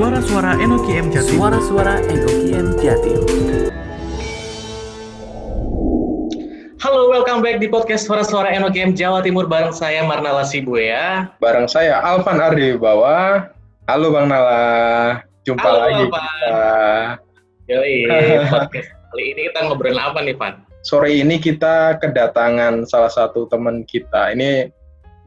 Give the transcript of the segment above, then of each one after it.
Suara-suara NOKM Jatim. Suara-suara NOKM Jatim. Halo, welcome back di podcast Suara-suara NOKM Jawa Timur bareng saya Marnala Sibuya. Bareng saya Alvan Ardi Wibawa. Halo Bang Nala, jumpa Halo, lagi Alvan. kita. Yoi, podcast kali ini kita ngobrolin apa nih, Van? Sore ini kita kedatangan salah satu teman kita. Ini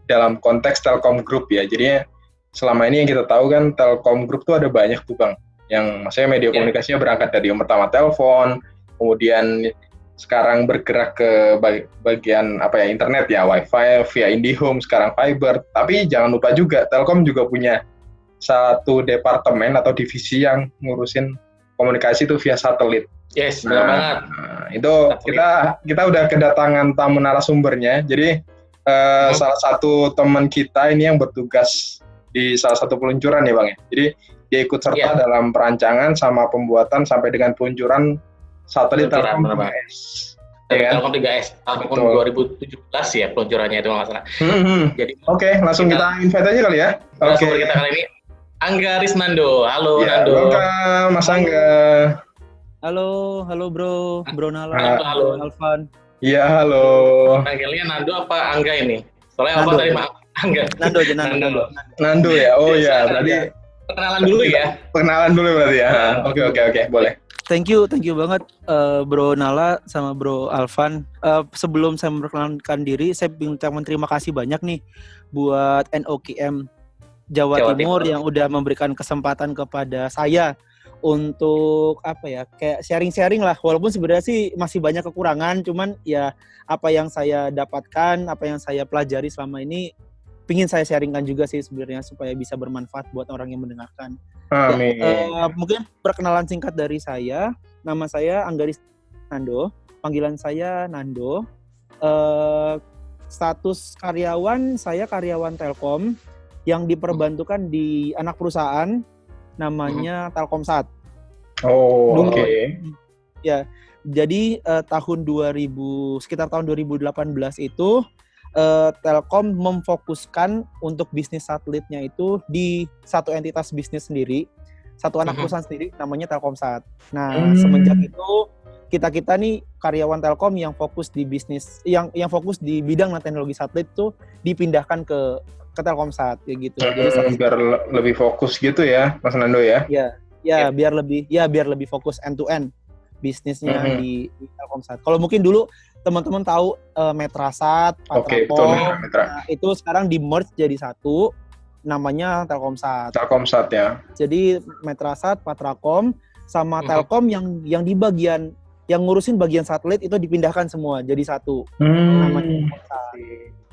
dalam konteks Telkom Group ya. Jadi selama ini yang kita tahu kan Telkom Group tuh ada banyak tuh Bang. Yang maksudnya media komunikasinya berangkat dari yang pertama telepon, kemudian sekarang bergerak ke bagian internet ya, wifi via IndiHome, sekarang fiber. Tapi jangan lupa juga Telkom juga punya satu departemen atau divisi yang ngurusin komunikasi itu via satelit. Yes, benar banget. Itu kita udah kedatangan tamu narasumbernya. Jadi salah satu teman kita ini yang bertugas di salah satu peluncuran ya Bang ya. Jadi dia ikut serta dalam perancangan sama pembuatan sampai dengan peluncuran satelit Telkom 3S. Telkom 3S tahun 2017 ya peluncurannya itu nggak salah. Jadi Oke, langsung kita invite aja kali ya. Oke. Kita kali ini Angga Risnando. Halo ya, Nando. Welcome Mas Angga. Halo Bro Nala, Halo. Alvan. Iya, halo. Panggilnya Nando apa Angga ini? Soalnya apa dari Angga? Nando aja, Nando. Nando ya. Oh iya, berarti perkenalan dulu ya. Perkenalan dulu berarti ya. Oke, boleh. Thank you banget Bro Nala sama Bro Alvan. Sebelum saya memperkenalkan diri, saya mengucapkan terima kasih banyak nih buat NOKM Jawa Timur yang udah memberikan kesempatan kepada saya untuk kayak sharing-sharing lah. Walaupun sebenarnya sih masih banyak kekurangan, cuman ya apa yang saya dapatkan, apa yang saya pelajari selama ini pingin saya sharingkan juga sih sebenarnya supaya bisa bermanfaat buat orang yang mendengarkan. Amin. Mungkin perkenalan singkat dari saya. Nama saya Angga Nando, panggilan saya Nando. Status karyawan, saya karyawan Telkom yang diperbantukan di anak perusahaan namanya Telkomsat. Oh, oke. Ya, jadi sekitar tahun 2018 itu Telkom memfokuskan untuk bisnis satelitnya itu di satu entitas bisnis sendiri, satu anak perusahaan sendiri namanya Telkomsat. Nah, semenjak itu kita nih karyawan Telkom yang fokus di bisnis, yang fokus di bidang teknologi satelit itu dipindahkan ke Telkomsat kayak gitu. Jadi biar lebih fokus gitu ya, Mas Nando ya? Ya, biar lebih fokus end to end bisnisnya di Telkomsat. Kalau mungkin dulu teman-teman tahu Metrasat, Patracom, nah, itu sekarang di merge jadi satu, namanya Telkomsat. Telkomsat ya. Jadi Metrasat, Patracom, sama Telkom yang di bagian yang ngurusin bagian satelit itu dipindahkan semua jadi satu, namanya Telkomsat.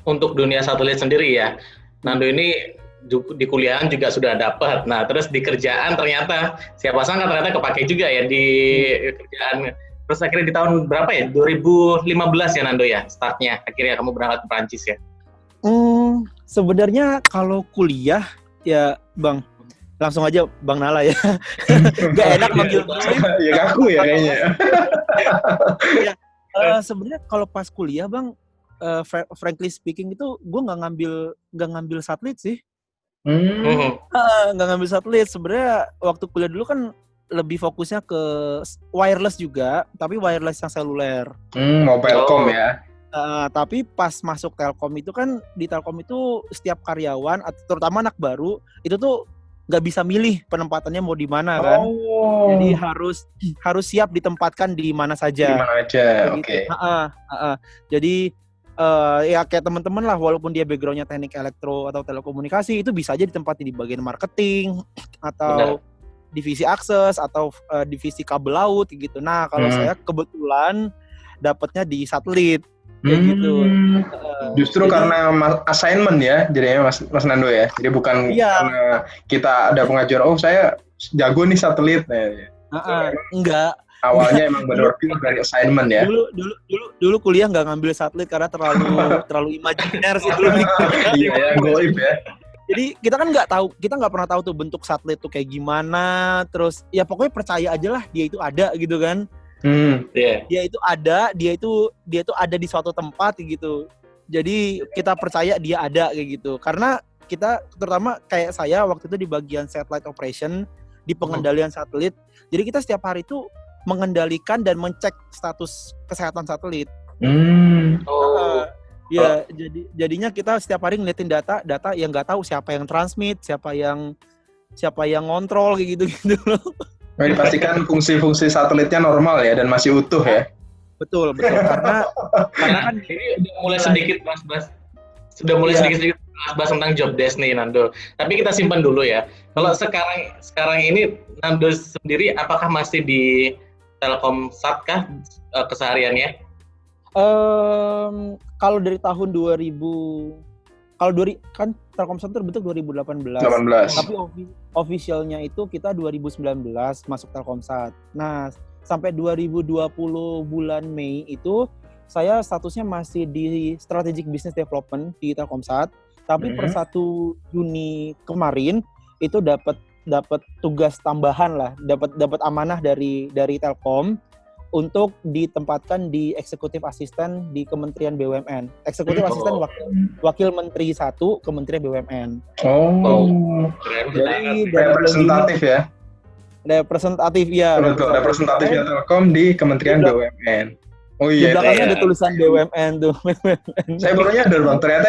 Untuk dunia satelit sendiri ya, Nando ini di kuliahan juga sudah dapat. Nah, terus di kerjaan ternyata siapa sangka ternyata kepake juga ya di kerjaan. Terus akhirnya di tahun berapa ya? 2015 ya Nando ya startnya. Akhirnya kamu berangkat ke Prancis ya? Sebenarnya kalau kuliah ya Bang, langsung aja Bang Nala ya. Gak enak manggil Bang. Ya ngaku ya kayaknya. Sebenarnya kalau pas kuliah Bang, frankly speaking itu gue nggak ngambil satelit sih. Nggak ngambil satelit. Sebenarnya waktu kuliah dulu kan lebih fokusnya ke wireless juga, tapi wireless yang seluler. Mobilcom ya. Tapi pas masuk Telkom itu kan, di Telkom itu setiap karyawan, terutama anak baru, itu tuh nggak bisa milih penempatannya mau di mana kan. Jadi harus siap ditempatkan di mana saja. Di mana aja, oke. Jadi ya kayak teman-teman lah, walaupun dia backgroundnya teknik elektro atau telekomunikasi, itu bisa aja ditempati di bagian marketing atau divisi akses atau divisi kabel laut gitu. Nah, kalau saya kebetulan dapatnya di satelit kayak gitu. Justru karena assignment ya, jadinya Mas Nando ya. Jadi bukan karena kita ada pengajuan, saya jago nih satelit. Enggak. Awalnya emang benar dari assignment ya. Dulu kuliah nggak ngambil satelit karena terlalu imajiner sih dulu. Iya, goib ya. Jadi kita kan nggak pernah tahu tuh bentuk satelit tuh kayak gimana. Terus ya pokoknya percaya aja lah dia itu ada gitu kan. Dia itu ada di suatu tempat gitu. Jadi kita percaya dia ada kayak gitu. Karena kita terutama kayak saya waktu itu di bagian satellite operation, di pengendalian satelit. Jadi kita setiap hari itu mengendalikan dan mencek status kesehatan satelit. Ya, jadinya kita setiap hari ngeliatin data yang nggak tahu siapa yang transmit, siapa yang ngontrol kayak gitu loh. Dipastikan fungsi-fungsi satelitnya normal ya dan masih utuh ya. Betul karena kan ini udah mulai sedikit sudah mulai sedikit bahas tentang job desk nih Nando. Tapi kita simpan dulu ya. Kalau sekarang ini Nando sendiri apakah masih di Telkomsat kah kesehariannya? Kalau dari tahun 2000 kan Telkomsat terbentuk 2018. Tapi officialnya itu kita 2019 masuk Telkomsat. Nah, sampai 2020 bulan Mei itu saya statusnya masih di Strategic Business Development di Telkomsat. Tapi per 1 Juni kemarin itu dapat tugas tambahan lah, dapat amanah dari Telkom untuk ditempatkan di Eksekutif Asisten di Kementerian BUMN. Eksekutif Asisten Wakil Menteri 1 Kementerian BUMN. Jadi representatif ya. Representatif ya. Betul, representatifnya Telkom di Kementerian BUMN. Oh iya. Di belakangnya ada tulisan BUMN tuh. Saya baru nyadar Bang, ternyata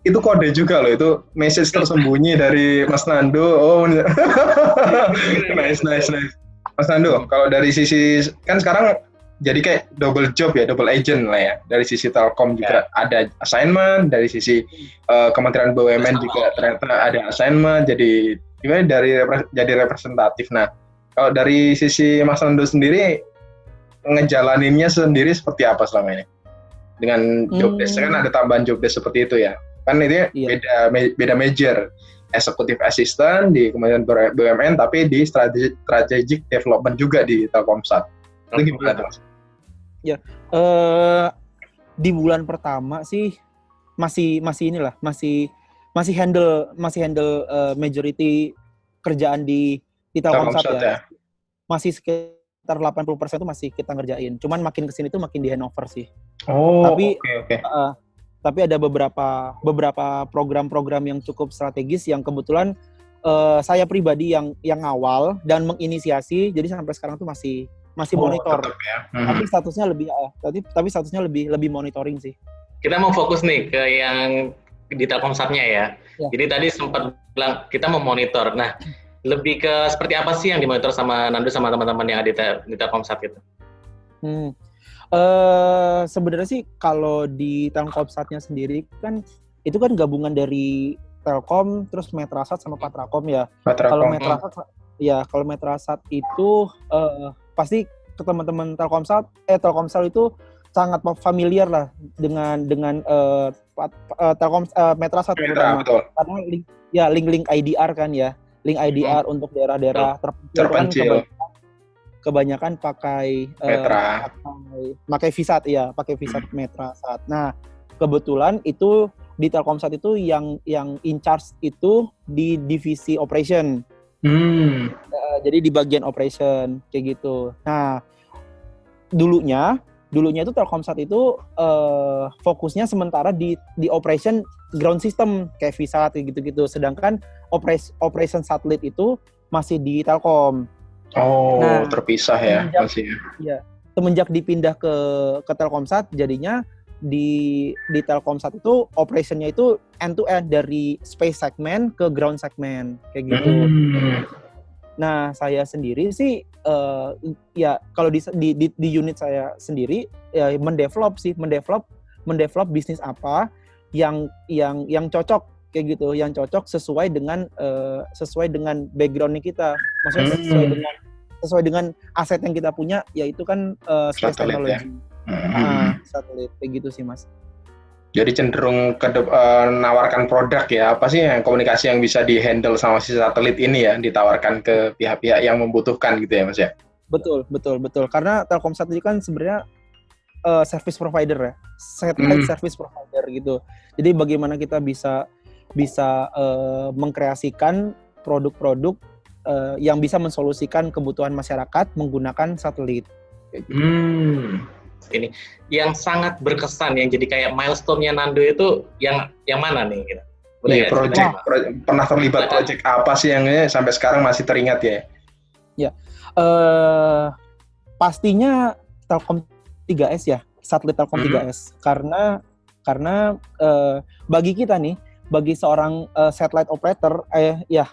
itu kode juga loh, itu message tersembunyi dari Mas Nando. Oh, nice. Mas Nando, kalau dari sisi kan sekarang jadi kayak double job ya, double agent lah ya. Dari sisi Telkom juga ada assignment, dari sisi Kementerian BUMN juga ternyata ada assignment. Jadi gimana jadi representatif. Nah, kalau dari sisi Mas Nando sendiri ngejalaninnya sendiri seperti apa selama ini? Dengan job desk kan ada tambahan job desk seperti itu ya. Kan itu beda major. Executive Assistant di Kementerian BUMN tapi di Strategic Development juga di Telkomsat. Itu gimana Mas? Ya, di bulan pertama sih masih handle majority kerjaan di Telkomsat ya. Masih sekitar 80% itu masih kita ngerjain. Cuman makin kesini tuh makin di handover sih. Tapi tapi ada beberapa program-program yang cukup strategis yang kebetulan saya pribadi yang ngawal dan menginisiasi. Jadi sampai sekarang tuh masih monitor. Ya. Tapi statusnya lebih monitoring sih. Kita mau fokus nih ke yang di Telkomsatnya ya. Jadi tadi sempat bilang kita mau monitor. Nah, lebih ke seperti apa sih yang dimonitor sama Nando sama teman-teman yang ada di Telkomsat gitu? Sebenarnya sih kalau di Telkomsatnya sendiri kan itu kan gabungan dari Telkom terus Metrasat sama Patrakom ya. Kalau Metrasat itu pasti ke teman-teman Telkomsel itu sangat familiar lah dengan Metrasat terutama. Karena link IDR kan ya. Link IDR untuk daerah-daerah terpencil. Kebanyakan pakai Visat ya, pakai Visat Metrasat. Nah, kebetulan itu di Telkomsat itu yang in charge itu di divisi operation. Jadi di bagian operation kayak gitu. Nah, dulunya itu Telkomsat itu fokusnya sementara di operation ground system kayak Visat kayak gitu-gitu. Sedangkan operation satelit itu masih di Telkom. Terpisah ya masih. Ya, semenjak dipindah ke Telkomsat, jadinya di Telkomsat itu operationnya itu end to end dari space segment ke ground segment kayak gitu. Nah, saya sendiri sih ya kalau di unit saya sendiri ya mendevelop bisnis apa yang cocok kayak gitu, yang cocok sesuai dengan backgroundnya kita, maksudnya sesuai dengan aset yang kita punya, yaitu kan space technology, satelit kayak gitu sih Mas. Jadi cenderung menawarkan produk ya, apa sih yang komunikasi yang bisa dihandle sama si satelit ini ya, ditawarkan ke pihak-pihak yang membutuhkan gitu ya Mas ya. Betul. Karena Telkomsat ini kan sebenarnya service provider ya, satellite service provider gitu. Jadi bagaimana kita bisa mengkreasikan produk-produk yang bisa mensolusikan kebutuhan masyarakat menggunakan satelit. Ini yang sangat berkesan yang jadi kayak milestone-nya Nando itu yang mana nih gitu? Boleh Iya, ya, pernah terlibat project apa sih yang sampai sekarang masih teringat ya? Ya, pastinya Telkom 3S ya, satelit Telkom 3S. Karena bagi kita nih, bagi seorang satellite operator,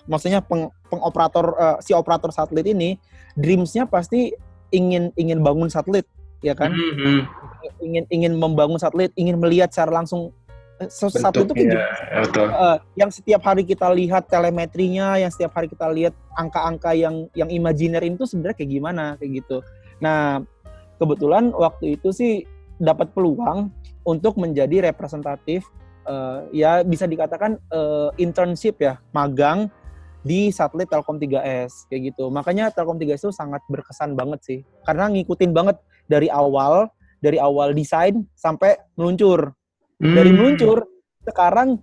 maksudnya pengoperator si operator satelit ini, dreams-nya pasti ingin bangun satelit, ya kan? Ingin membangun satelit, ingin melihat secara langsung satelit itu kayak gimana? Betul. Yang setiap hari kita lihat telemetrinya, yang setiap hari kita lihat angka-angka yang imajiner itu sebenarnya kayak gimana, kayak gitu. Nah, kebetulan waktu itu sih dapat peluang untuk menjadi representatif, ya bisa dikatakan internship ya, magang di satelit Telkom 3S kayak gitu. Makanya Telkom 3S itu sangat berkesan banget sih, karena ngikutin banget dari awal desain sampai meluncur. Dari meluncur sekarang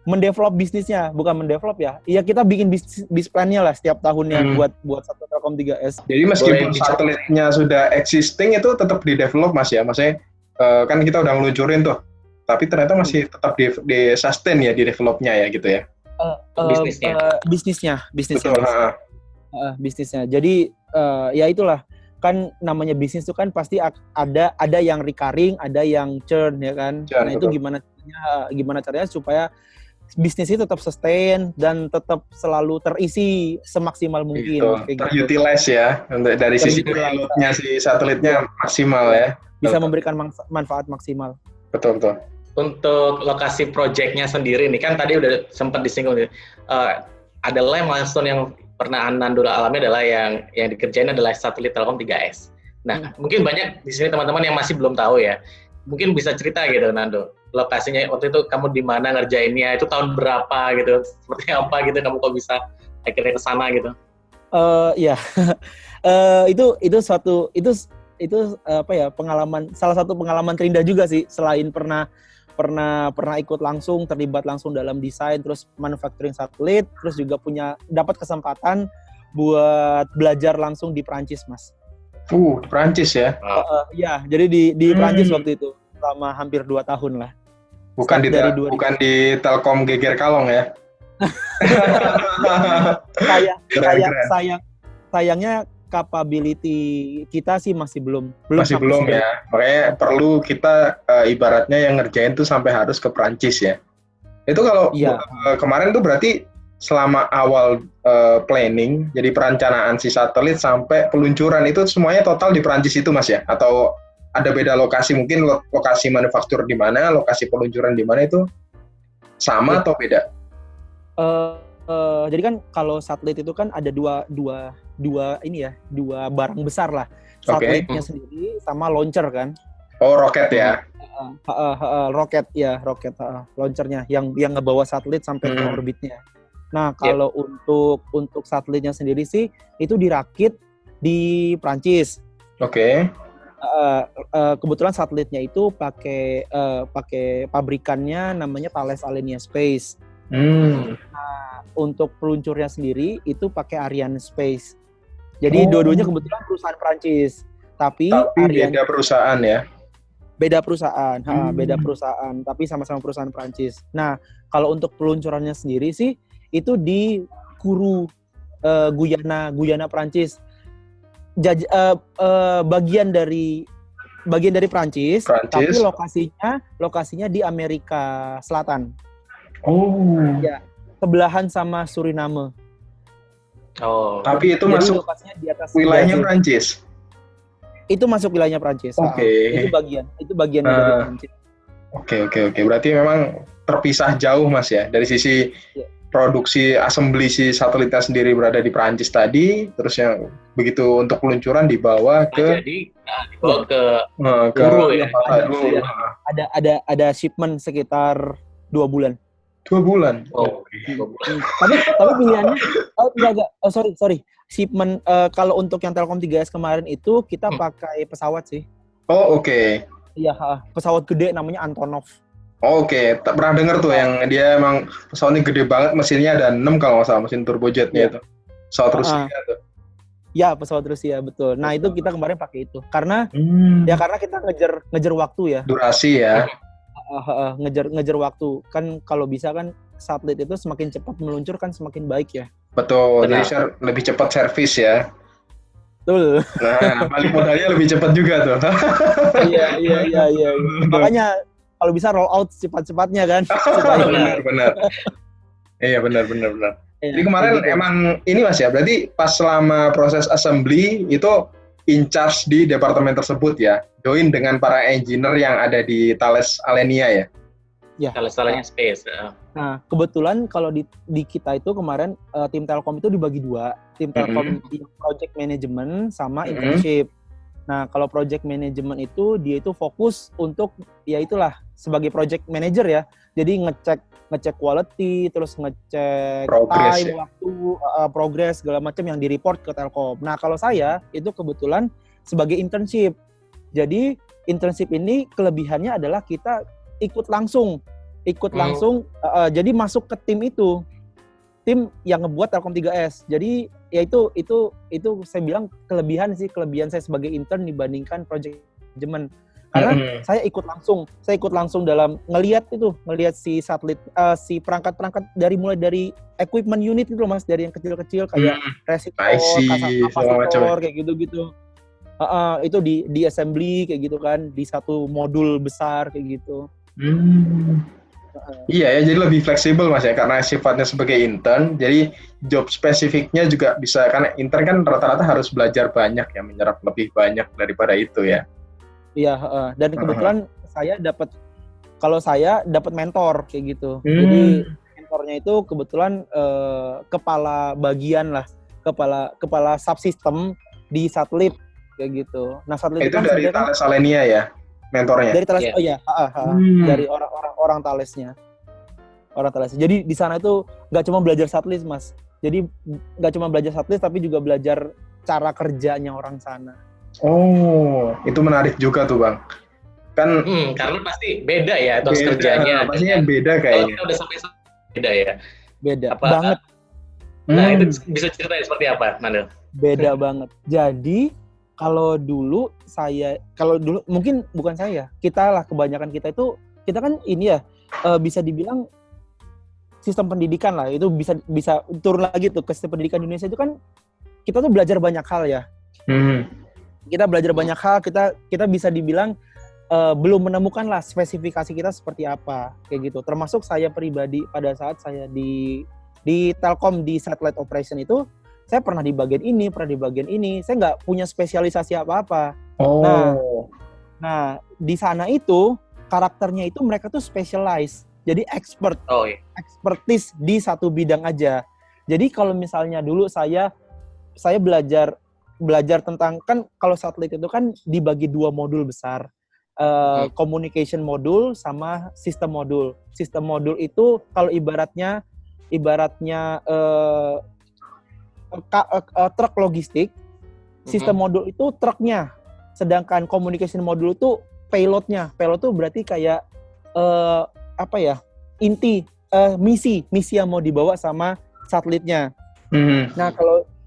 mendevelop bisnisnya, bukan mendevelop ya. Iya, kita bikin bis plan-nya lah setiap tahunnya buat satelit Telkom 3S. Jadi meskipun satelitnya sudah existing itu tetap di-develop Mas ya. Maksudnya kan kita udah ngeluncurin tuh. Tapi ternyata masih tetap di sustain ya, di developnya ya gitu ya. Bisnisnya. Betul, Bisnisnya. Jadi ya itulah, kan namanya bisnis itu kan pasti ada yang recurring, ada yang churn ya kan. Nah, itu gimana caranya supaya bisnis itu tetap sustain dan tetap selalu terisi semaksimal mungkin. Terutilize ya, dari sisi payload-nya si satelitnya maksimal ya. Bisa memberikan manfaat maksimal. Betul. Untuk lokasi project-nya sendiri nih, kan tadi udah sempat disinggung, adalah milestone yang pernah Nando alami adalah yang dikerjain adalah satelit Telkom 3S. Nah, mungkin banyak di sini teman-teman yang masih belum tahu ya. Mungkin bisa cerita gitu, Nando. Lokasinya waktu itu kamu di mana ngerjainnya, itu tahun berapa gitu, seperti apa gitu, kamu kok bisa akhirnya ke sana gitu. Itu apa ya, salah satu pengalaman terindah juga sih, selain pernah ikut langsung, terlibat langsung dalam desain, terus manufacturing satelit, terus juga dapat kesempatan buat belajar langsung di Prancis, Mas. Di Prancis ya? Ya, jadi di Prancis waktu itu selama hampir 2 tahun lah. Bukan di Telkom Geger Kalong ya? Sayangnya capability kita sih masih belum ya. Makanya perlu kita ibaratnya yang ngerjain tuh sampai harus ke Prancis ya. Itu kalau kemarin tuh berarti selama awal planning, jadi perencanaan si satelit sampai peluncuran itu semuanya total di Prancis itu Mas ya? Atau ada beda lokasi, mungkin lokasi manufaktur di mana, lokasi peluncuran di mana itu sama atau beda? Jadi kan kalau satelit itu kan ada dua barang besar lah. Satelitnya sendiri sama launcher kan. Roket ya. Roket. Launchernya yang ngebawa satelit sampai ke orbitnya. Nah, kalau untuk satelitnya sendiri sih itu dirakit di Prancis. Oke. Kebetulan satelitnya itu pakai pabrikannya namanya Thales Alenia Space. Nah, untuk peluncurnya sendiri itu pakai Ariane Space. Jadi dua-duanya kebetulan perusahaan Prancis. Tapi beda perusahaan ya? Beda perusahaan, beda perusahaan. Tapi sama-sama perusahaan Prancis. Nah, kalau untuk peluncurannya sendiri sih itu di Kourou, Guyana Prancis. Bagian dari Prancis, tapi lokasinya di Amerika Selatan. Ya, sebelahan sama Suriname. Tapi itu masuk wilayahnya Prancis. Itu masuk wilayahnya Prancis. Itu bagian dari Prancis. Oke. Berarti memang terpisah jauh Mas ya, dari sisi produksi assembly si satelitnya sendiri berada di Prancis tadi, terus yang begitu untuk peluncuran dibawa ke Kourou ya. Ada shipment sekitar 2 bulan. 2 bulan. Tapi pilihannya sorry. Shipment kalau untuk yang Telkom 3S kemarin itu kita pakai pesawat sih. Oke. Iya, pesawat gede namanya Antonov. Oke. Pernah dengar tuh yang dia emang pesawatnya gede banget, mesinnya ada 6 kalau nggak salah, mesin turbojetnya itu. Pesawat Rusia tuh. Ya, pesawat Rusia, betul. Nah, itu kita kemarin pakai itu. Karena karena kita ngejar waktu ya. Durasi ya. Ngejar waktu. Kan kalau bisa kan satelit itu semakin cepat meluncur kan semakin baik ya. Betul, Benar. jadi lebih cepat servis ya. Betul. Nah, balik modalnya lebih cepat juga tuh. Iya. Makanya kalau bisa roll out cepat-cepatnya kan. Supaya Benar. Iya, benar. Iya, Jadi kemarin kayak gitu. emang ini Mas ya, berarti pas selama proses assembly itu in charge di departemen tersebut ya, join dengan para engineer yang ada di Thales Alenia ya. Ya. Kalau salahnya space. Nah, kebetulan kalau di kita itu kemarin tim Telkom itu dibagi dua, tim Telkom di project management sama internship. Nah, kalau project management itu dia itu fokus untuk ya itulah sebagai project manager ya. Jadi ngecek quality, terus ngecek Progress, time, waktu, progress segala macam yang di-report ke Telkom. Nah, kalau saya itu kebetulan sebagai internship. Jadi internship ini kelebihannya adalah kita ikut langsung, jadi masuk ke tim itu. Tim yang ngebuat Telkom 3S. Jadi ya itu saya bilang kelebihan saya sebagai intern dibandingkan project management. Karena saya ikut langsung dalam ngelihat si satelit, si perangkat-perangkat mulai dari equipment unit itu loh Mas, dari yang kecil-kecil kayak resistor, kapasitor kayak gitu-gitu. Itu di assembly kayak gitu kan, di satu modul besar kayak gitu. Iya ya, jadi lebih fleksibel Mas ya, karena sifatnya sebagai intern, jadi job spesifiknya juga bisa, karena intern kan rata-rata harus belajar banyak ya, menyerap lebih banyak daripada itu ya. Iya, dan kebetulan saya dapat mentor kayak gitu. Jadi mentornya itu kebetulan kepala bagian lah, kepala subsistem di satelit kayak gitu. Nah, satelit itu kan dari Thales Alenia ya, mentornya. dari Thales, Yeah. dari orang Thalesnya. Orang Thales. Jadi di sana itu nggak cuma belajar satelit, Mas. Jadi nggak cuma belajar satelit, tapi juga belajar cara kerjanya orang sana. Oh, itu menarik juga tuh Bang. Kan Karena pasti beda ya tos kerjanya. Pastinya beda Kalau kayaknya. kita udah sampai beda ya. Beda Apa, banget. Nah, itu bisa ceritain seperti apa, Nandel? Beda banget. Jadi kalau dulu mungkin bukan saya, kita lah kebanyakan kita kan ini ya bisa dibilang sistem pendidikan lah, itu bisa turun lagi tuh ke sistem pendidikan Indonesia itu kan kita tuh belajar banyak hal ya. Kita belajar banyak hal, kita bisa dibilang belum menemukan lah spesifikasi kita seperti apa kayak gitu. Termasuk saya pribadi pada saat saya di Telkom di satellite operation itu, saya pernah di bagian ini, saya nggak punya spesialisasi apa-apa. Nah di sana itu karakternya itu mereka tuh specialize, jadi expertise di satu bidang aja. Jadi kalau misalnya dulu saya belajar tentang, kan kalau satelit itu kan dibagi dua modul besar, communication modul sama sistem modul. Sistem modul itu kalau ibaratnya truk logistik, sistem modul itu truknya, sedangkan communication modul itu payloadnya. Payload itu berarti kayak misi yang mau dibawa sama satelitnya. Nah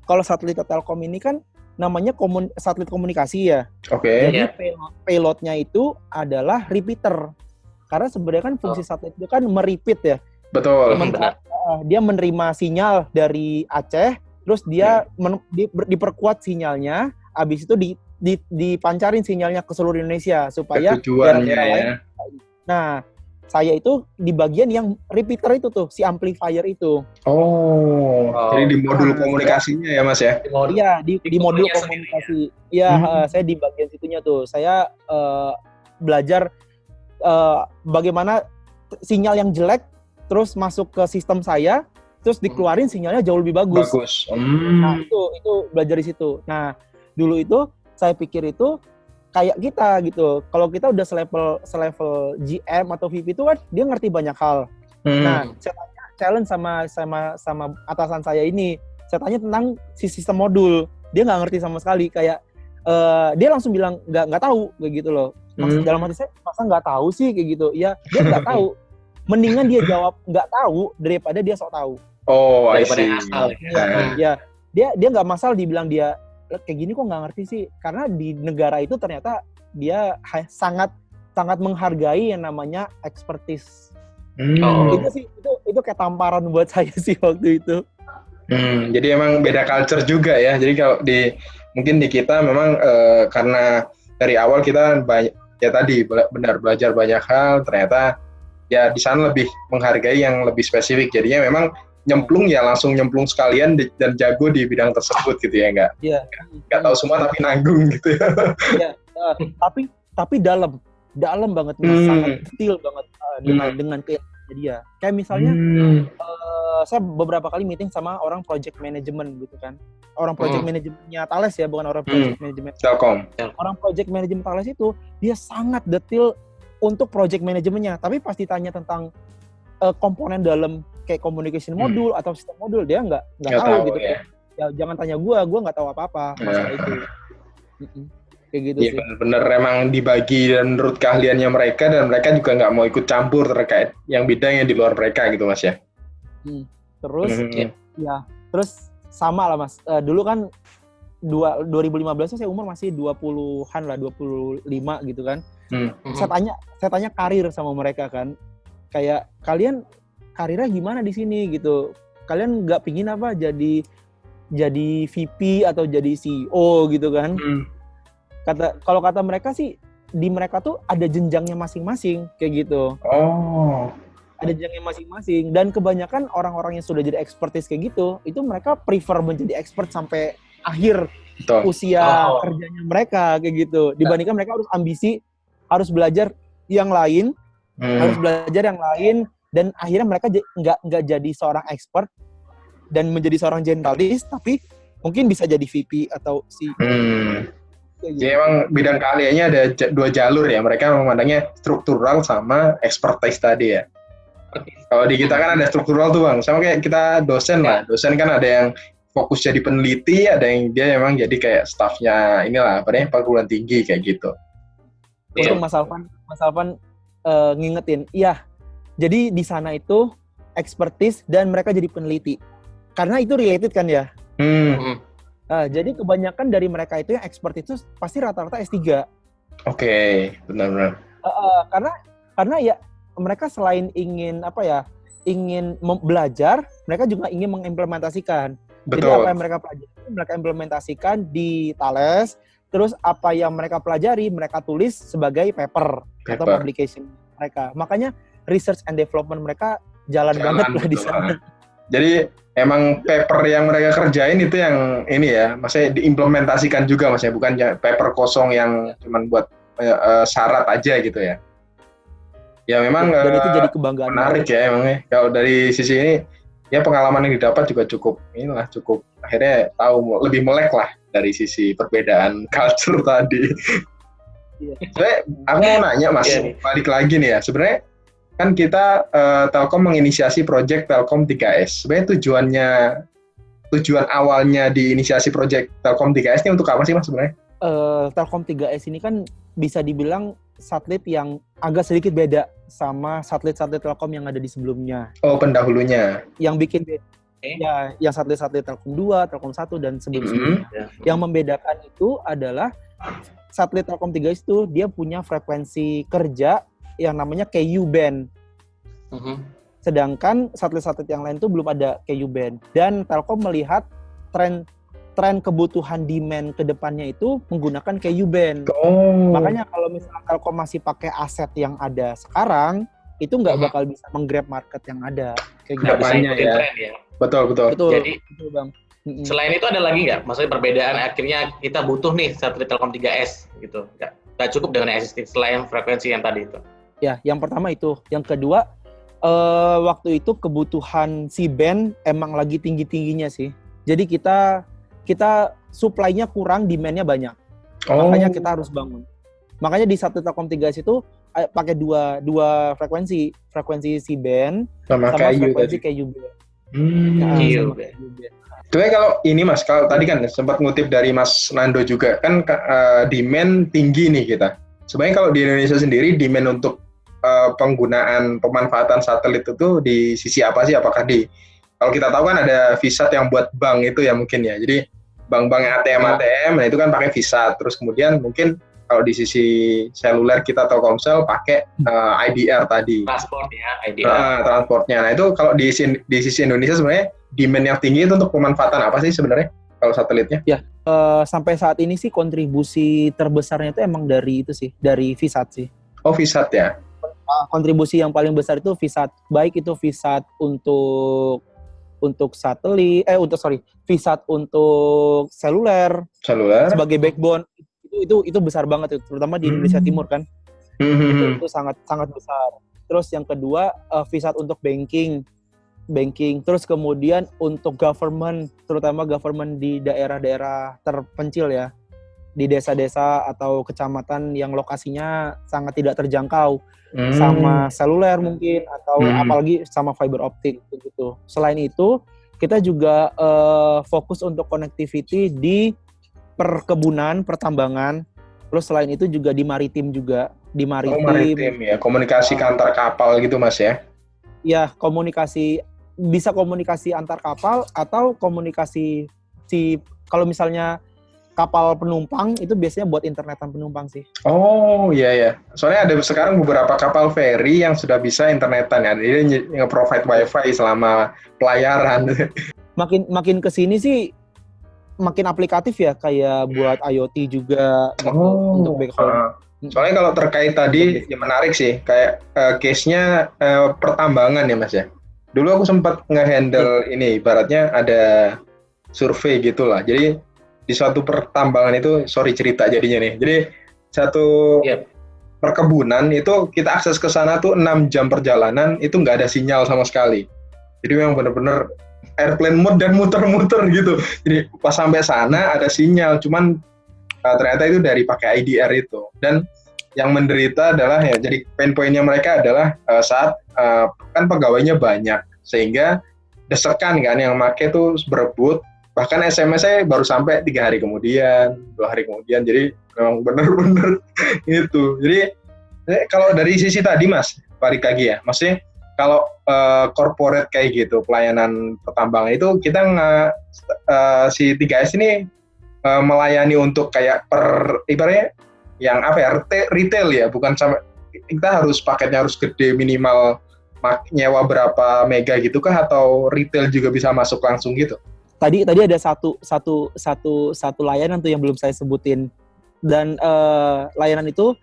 kalau satelit Telkom ini kan namanya satelit komunikasi ya. Oke. Jadi payloadnya itu adalah repeater. Karena sebenarnya kan fungsi satelit itu kan merepeat ya. Betul. Dia menerima sinyal dari Aceh, terus dia diperkuat sinyalnya, habis itu dipancarin sinyalnya ke seluruh Indonesia supaya daerah-daerah lain. Nah, saya itu di bagian yang repeater itu tuh, si amplifier itu. Jadi di modul komunikasinya ya Mas ya? Iya, di modul komunikasi. Iya, saya di bagian situnya tuh. Saya belajar bagaimana sinyal yang jelek terus masuk ke sistem saya, terus dikeluarin sinyalnya jauh lebih bagus. Nah, itu belajar di situ. Nah, dulu itu saya pikir itu kayak kita gitu. Kalau kita udah selevel GM atau VP itu kan dia ngerti banyak hal. Nah, saya tanya challenge sama atasan saya ini. Saya tanya tentang sistem modul. Dia nggak ngerti sama sekali. Kayak dia langsung bilang nggak tahu kayak gitu loh. Dalam hati saya, masa nggak tahu sih kayak gitu. Ya, dia nggak tahu. Mendingan dia jawab nggak tahu daripada dia sok tahu. Daripada asal. Ya, dia nggak masalah dibilang dia kayak gini kok nggak ngerti sih, karena di negara itu ternyata dia sangat menghargai yang namanya expertise Oh. Itu sih itu kayak tamparan buat saya sih waktu itu. Jadi emang beda culture juga ya. Jadi kalau mungkin di kita memang karena dari awal kita banyak ya tadi benar belajar banyak hal, ternyata ya di sana lebih menghargai yang lebih spesifik. Jadinya memang langsung nyemplung sekalian dan jago di bidang tersebut gitu ya, nggak tahu semua tapi nanggung gitu ya. Iya, tapi dalam banget, sangat detail banget dengan keilmuannya dia. Kayak misalnya saya beberapa kali meeting sama orang project management gitu kan. Orang project manajemennya Thales ya, bukan orang project manajemen Telkom. Orang project manajemen Thales itu dia sangat detail untuk project manajemennya, tapi pas ditanya tentang komponen dalam kayak communication module atau sistem modul dia nggak tahu gitu ya. Jangan tanya gue nggak tahu apa-apa masalah itu. Kayak gitu sih. Bener emang dibagi dan menurut keahliannya mereka, dan mereka juga nggak mau ikut campur terkait yang bidang yang di luar mereka gitu Mas ya. Terus terus sama lah Mas. Dulu kan 2015 saya umur masih 20-an lah, 25 gitu kan. Saya tanya karir sama mereka kan. Kayak kalian karirnya gimana di sini gitu. Kalian nggak pingin apa jadi VP atau jadi CEO gitu kan. Kalau kata mereka sih, di mereka tuh ada jenjangnya masing-masing kayak gitu. Ada jenjangnya masing-masing, dan kebanyakan orang-orang yang sudah jadi expertise kayak gitu, itu mereka prefer menjadi expert sampai akhir usia kerjanya mereka kayak gitu. Dibandingkan mereka harus ambisi, harus belajar yang lain, dan akhirnya mereka nggak jadi seorang expert dan menjadi seorang generalis, tapi mungkin bisa jadi VP atau CEO. Jadi emang bidang keahliannya ada dua jalur ya. Mereka memandangnya struktural sama expertise tadi ya. Kalau di kita kan ada struktural tuh Bang. Sama kayak kita dosen lah. Dosen kan ada yang fokus jadi peneliti, ada yang dia memang jadi kayak staffnya perguruan tinggi kayak gitu. Untuk Mas Alvan ngingetin, iya. Jadi di sana itu expertise dan mereka jadi peneliti. Karena itu related kan ya. Jadi kebanyakan dari mereka itu yang expert itu pasti rata-rata S3. Oke, benar-benar. Karena ya mereka selain ingin belajar, mereka juga ingin mengimplementasikan. Jadi apa yang mereka pelajari, mereka implementasikan di Thales. Terus apa yang mereka pelajari, mereka tulis sebagai paper. Atau publication mereka. Makanya research and development mereka jalan banget lah di sana. Jadi emang paper yang mereka kerjain itu yang ini ya, maksudnya diimplementasikan juga maksudnya, bukan paper kosong yang cuman buat syarat aja gitu ya. Ya memang dan itu jadi kebanggaan menarik ya emangnya. Kalau dari sisi ini ya pengalaman yang didapat juga cukup akhirnya tahu lebih melek lah dari sisi perbedaan culture tadi. Sebenarnya aku mau nanya Mas, balik lagi nih ya. Sebenarnya kan kita Telkom menginisiasi proyek Telkom 3S. Sebenarnya tujuan awalnya diinisiasi proyek Telkom 3S ini untuk apa sih Mas sebenarnya? Telkom 3S ini kan bisa dibilang satelit yang agak sedikit beda sama satelit-satelit Telkom yang ada di sebelumnya. Oh, pendahulunya. Yang bikin beda. Ya, yang satelit-satelit Telkom 2, Telkom 1 dan sebelumnya. Yang membedakan itu adalah satelit Telkom 3S itu dia punya frekuensi kerja yang namanya Ku-band. Sedangkan satelit-satelit yang lain itu belum ada Ku-band. Dan Telkom melihat tren kebutuhan demand ke depannya itu menggunakan Ku-band. Makanya kalau misalnya Telkom masih pakai aset yang ada sekarang, itu nggak bakal bisa menggrab market yang ada. Nggak bisa ikutin tren ya. Betul. Jadi, betul Bang. Selain itu ada lagi nggak? Maksudnya perbedaan akhirnya kita butuh nih satelit Telkom 3S gitu. Nggak cukup dengan existing selain frekuensi yang tadi itu. Ya, yang pertama itu. Yang kedua, waktu itu kebutuhan C-band emang lagi tinggi-tingginya sih. Jadi kita supply-nya kurang, demand-nya banyak. Makanya kita harus bangun. Makanya di satu Telkom 3S itu pakai dua frekuensi C-band sama frekuensi Ku-band. Sebenarnya kalau ini Mas, kalau tadi kan sempat ngutip dari Mas Nando juga, kan demand tinggi nih kita. Sebenarnya kalau di Indonesia sendiri, demand untuk penggunaan pemanfaatan satelit itu di sisi apa sih? Apakah kalau kita tahu kan ada VSAT yang buat bank itu ya mungkin ya. Jadi bank-bank ATM, nah itu kan pakai VSAT. Terus kemudian mungkin kalau di sisi seluler kita Telkomsel pakai IDR tadi. Transport ya, IDR. Transportnya. Nah itu kalau di sisi Indonesia sebenarnya demand yang tinggi itu untuk pemanfaatan apa sih sebenarnya kalau satelitnya? Ya, sampai saat ini sih kontribusi terbesarnya itu emang dari itu sih, dari VSAT sih. Oh VSAT ya? Kontribusi yang paling besar itu VSAT, baik itu VSAT untuk satelit, VSAT untuk seluler sebagai backbone itu besar banget itu, terutama di Indonesia Timur kan. Itu sangat sangat besar. Terus yang kedua VSAT untuk banking. Terus kemudian untuk government, terutama government di daerah-daerah terpencil ya, di desa-desa atau kecamatan yang lokasinya sangat tidak terjangkau sama seluler mungkin, atau apalagi sama fiber optik gitu. Selain itu, kita juga fokus untuk connectivity di perkebunan, pertambangan. Terus selain itu juga di maritim juga, di maritim. Oh, maritim ya, komunikasi antar kapal gitu Mas ya? Ya, bisa komunikasi antar kapal atau komunikasi kalau misalnya kapal penumpang itu biasanya buat internetan penumpang sih. Oh iya. Soalnya ada sekarang beberapa kapal feri yang sudah bisa internetan ya. Dia nge-provide wifi selama pelayaran. Makin kesini sih makin aplikatif ya, kayak buat IoT juga untuk backhaul. Soalnya kalau terkait tadi ya menarik sih, kayak case-nya pertambangan ya Mas ya. Dulu aku sempat nge-handle ini, ibaratnya ada survei gitulah. Jadi di suatu pertambangan itu, cerita jadinya nih. Jadi satu perkebunan itu kita akses ke sana tuh 6 jam perjalanan itu nggak ada sinyal sama sekali. Jadi memang benar-benar airplane mode dan muter-muter gitu. Jadi pas sampai sana ada sinyal, cuman ternyata itu dari pakai IDR itu. Dan yang menderita adalah ya, jadi pain-pointnya mereka adalah saat kan pegawainya banyak, sehingga desekan kan yang make tuh berebut. Bahkan SMS-nya baru sampai 3 hari kemudian, 2 hari kemudian. Jadi memang benar-benar itu. Jadi kalau dari sisi tadi Mas, balik lagi ya, maksudnya kalau corporate kayak gitu, pelayanan pertambangan itu kita si 3S ini melayani untuk kayak ibaratnya yang apa ya, retail ya, bukan sampai kita harus paketnya harus gede, minimal nyewa berapa mega gitu kah, atau retail juga bisa masuk langsung gitu? Tadi ada satu layanan tuh yang belum saya sebutin, dan layanan itu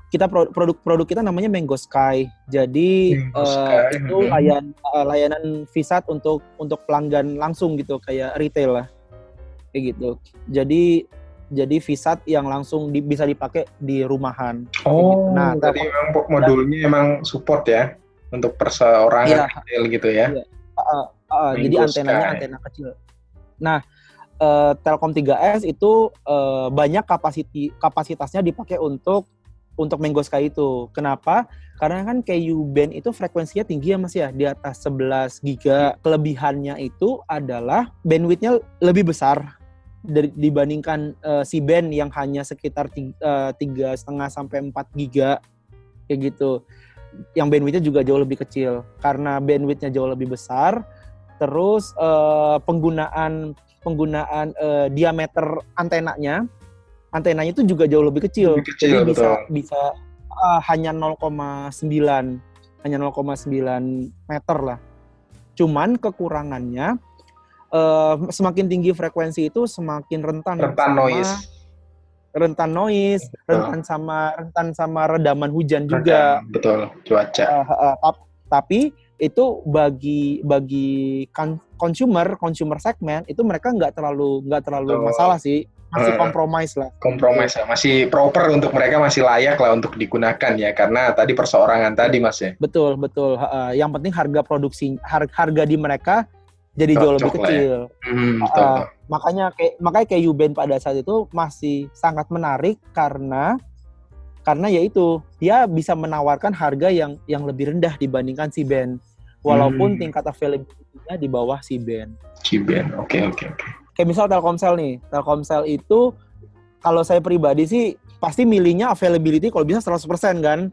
kita produk kita namanya Mango Sky. Jadi itu layanan VSAT untuk pelanggan langsung gitu, kayak retail lah kayak gitu. Jadi VSAT yang langsung bisa dipakai di rumahan. Oh, gitu. Nah, jadi memang modulnya emang support ya untuk perseorangan retail gitu ya. Iya. Jadi antenanya antena kecil. Nah, Telkom 3S itu banyak kapasitasnya dipakai untuk Mango Sky itu. Kenapa? Karena kan KU band itu frekuensinya tinggi ya Mas ya, di atas 11 giga. Kelebihannya itu adalah bandwidth-nya lebih besar dibandingkan si band yang hanya sekitar 3,5 sampai 4 giga kayak gitu. Yang bandwidth-nya juga jauh lebih kecil. Karena bandwidth-nya jauh lebih besar, terus penggunaan diameter antenanya itu juga jauh lebih kecil. Jadi bisa hanya 0,9 meter lah. Cuman kekurangannya semakin tinggi frekuensi itu semakin rentan noise, rentan sama redaman hujan juga. Betul, cuaca. Tapi itu bagi consumer segmen itu mereka nggak terlalu masalah sih, masih kompromis lah. Kompromis lah, masih proper untuk mereka, masih layak lah untuk digunakan ya, karena tadi perseorangan tadi Mas ya. Betul. Yang penting harga di mereka jadi jauh lebih kecil. Ya. Makanya kayak U-band pada saat itu masih sangat menarik karena yaitu dia bisa menawarkan harga yang lebih rendah dibandingkan C-band. Walaupun tingkat availability-nya di bawah C-band. C-band, oke. Kayak misal Telkomsel nih. Telkomsel itu kalau saya pribadi sih pasti milihnya availability kalau bisa 100% kan.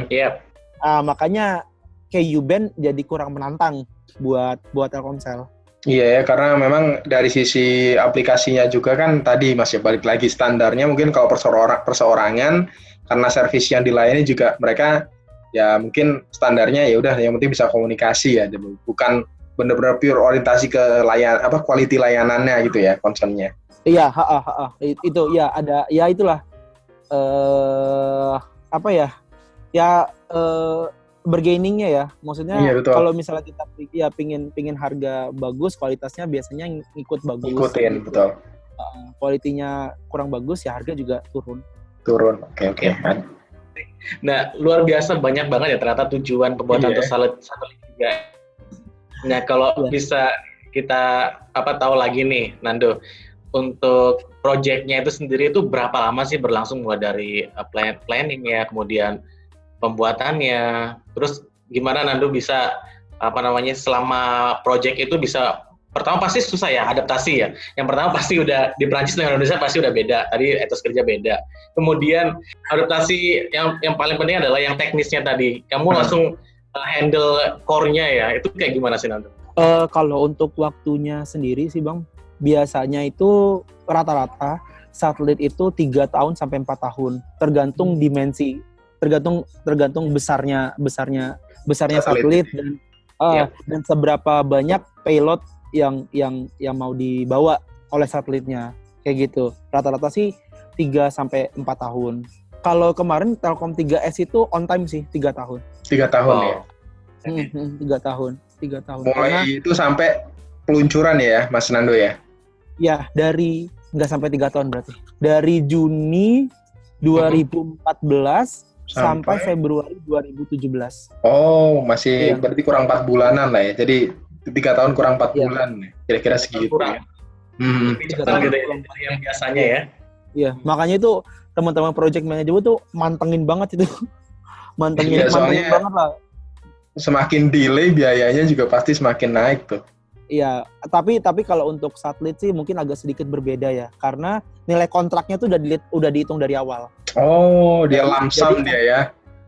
Iya. Makanya kayak U-band jadi kurang menantang buat Telkomsel. Iya ya, karena memang dari sisi aplikasinya juga kan tadi masih balik lagi standarnya mungkin kalau perseorangan karena servis yang dilayani juga mereka ya mungkin standarnya ya udah yang penting bisa komunikasi ya, bukan benar-benar pure orientasi ke quality layanannya gitu ya concernnya. Iya, itu ya ada ya itulah apa ya? Ya bergainingnya ya, maksudnya Iya, betul. kalau misalnya kita ya pingin harga bagus, kualitasnya biasanya ngikut bagus. Ikutin, betul. Kualitinya kurang bagus ya harga juga turun. Oke. Nah, luar biasa banyak banget ya ternyata tujuan pembuatan untuk satelit juga. Nah, kalau bisa kita tahu lagi nih, Nando, untuk proyeknya itu sendiri itu berapa lama sih berlangsung mulai dari planningnya, kemudian pembuatannya, terus gimana Nando bisa selama proyek itu bisa, pertama pasti susah ya adaptasi ya. Yang pertama pasti udah di Prancis dengan Indonesia pasti udah beda, tadi etos kerja beda. Kemudian adaptasi yang paling penting adalah yang teknisnya tadi. Kamu langsung handle core-nya ya, itu kayak gimana sih Nando? Kalau untuk waktunya sendiri sih Bang, biasanya itu rata-rata satelit itu 3 tahun sampai 4 tahun, tergantung dimensi. Tergantung besarnya satelit dan seberapa banyak payload yang mau dibawa oleh satelitnya, kayak gitu. Rata-rata sih 3 sampai 4 tahun. Kalau kemarin Telkom 3S itu on time sih 3 tahun. 3 tahun ya. 3 tahun. Mulai karena, itu sampai peluncuran ya, Mas Nando ya. Ya, dari nggak sampai 3 tahun berarti. Dari Juni 2014 sampai Februari 2017. Oh, masih berarti kurang 4 bulanan lah ya. Jadi 3 tahun kurang 4 bulan ya. Kira-kira segitu ya. Cepat gitu ya, yang biasanya ya. Iya, makanya itu teman-teman project manager tuh mantengin banget itu. mantengin banget lah. Semakin delay biayanya juga pasti semakin naik tuh. Iya, tapi kalau untuk satelit sih mungkin agak sedikit berbeda ya, karena nilai kontraknya tuh udah dihitung dari awal. Oh, dia lamsam dia ya?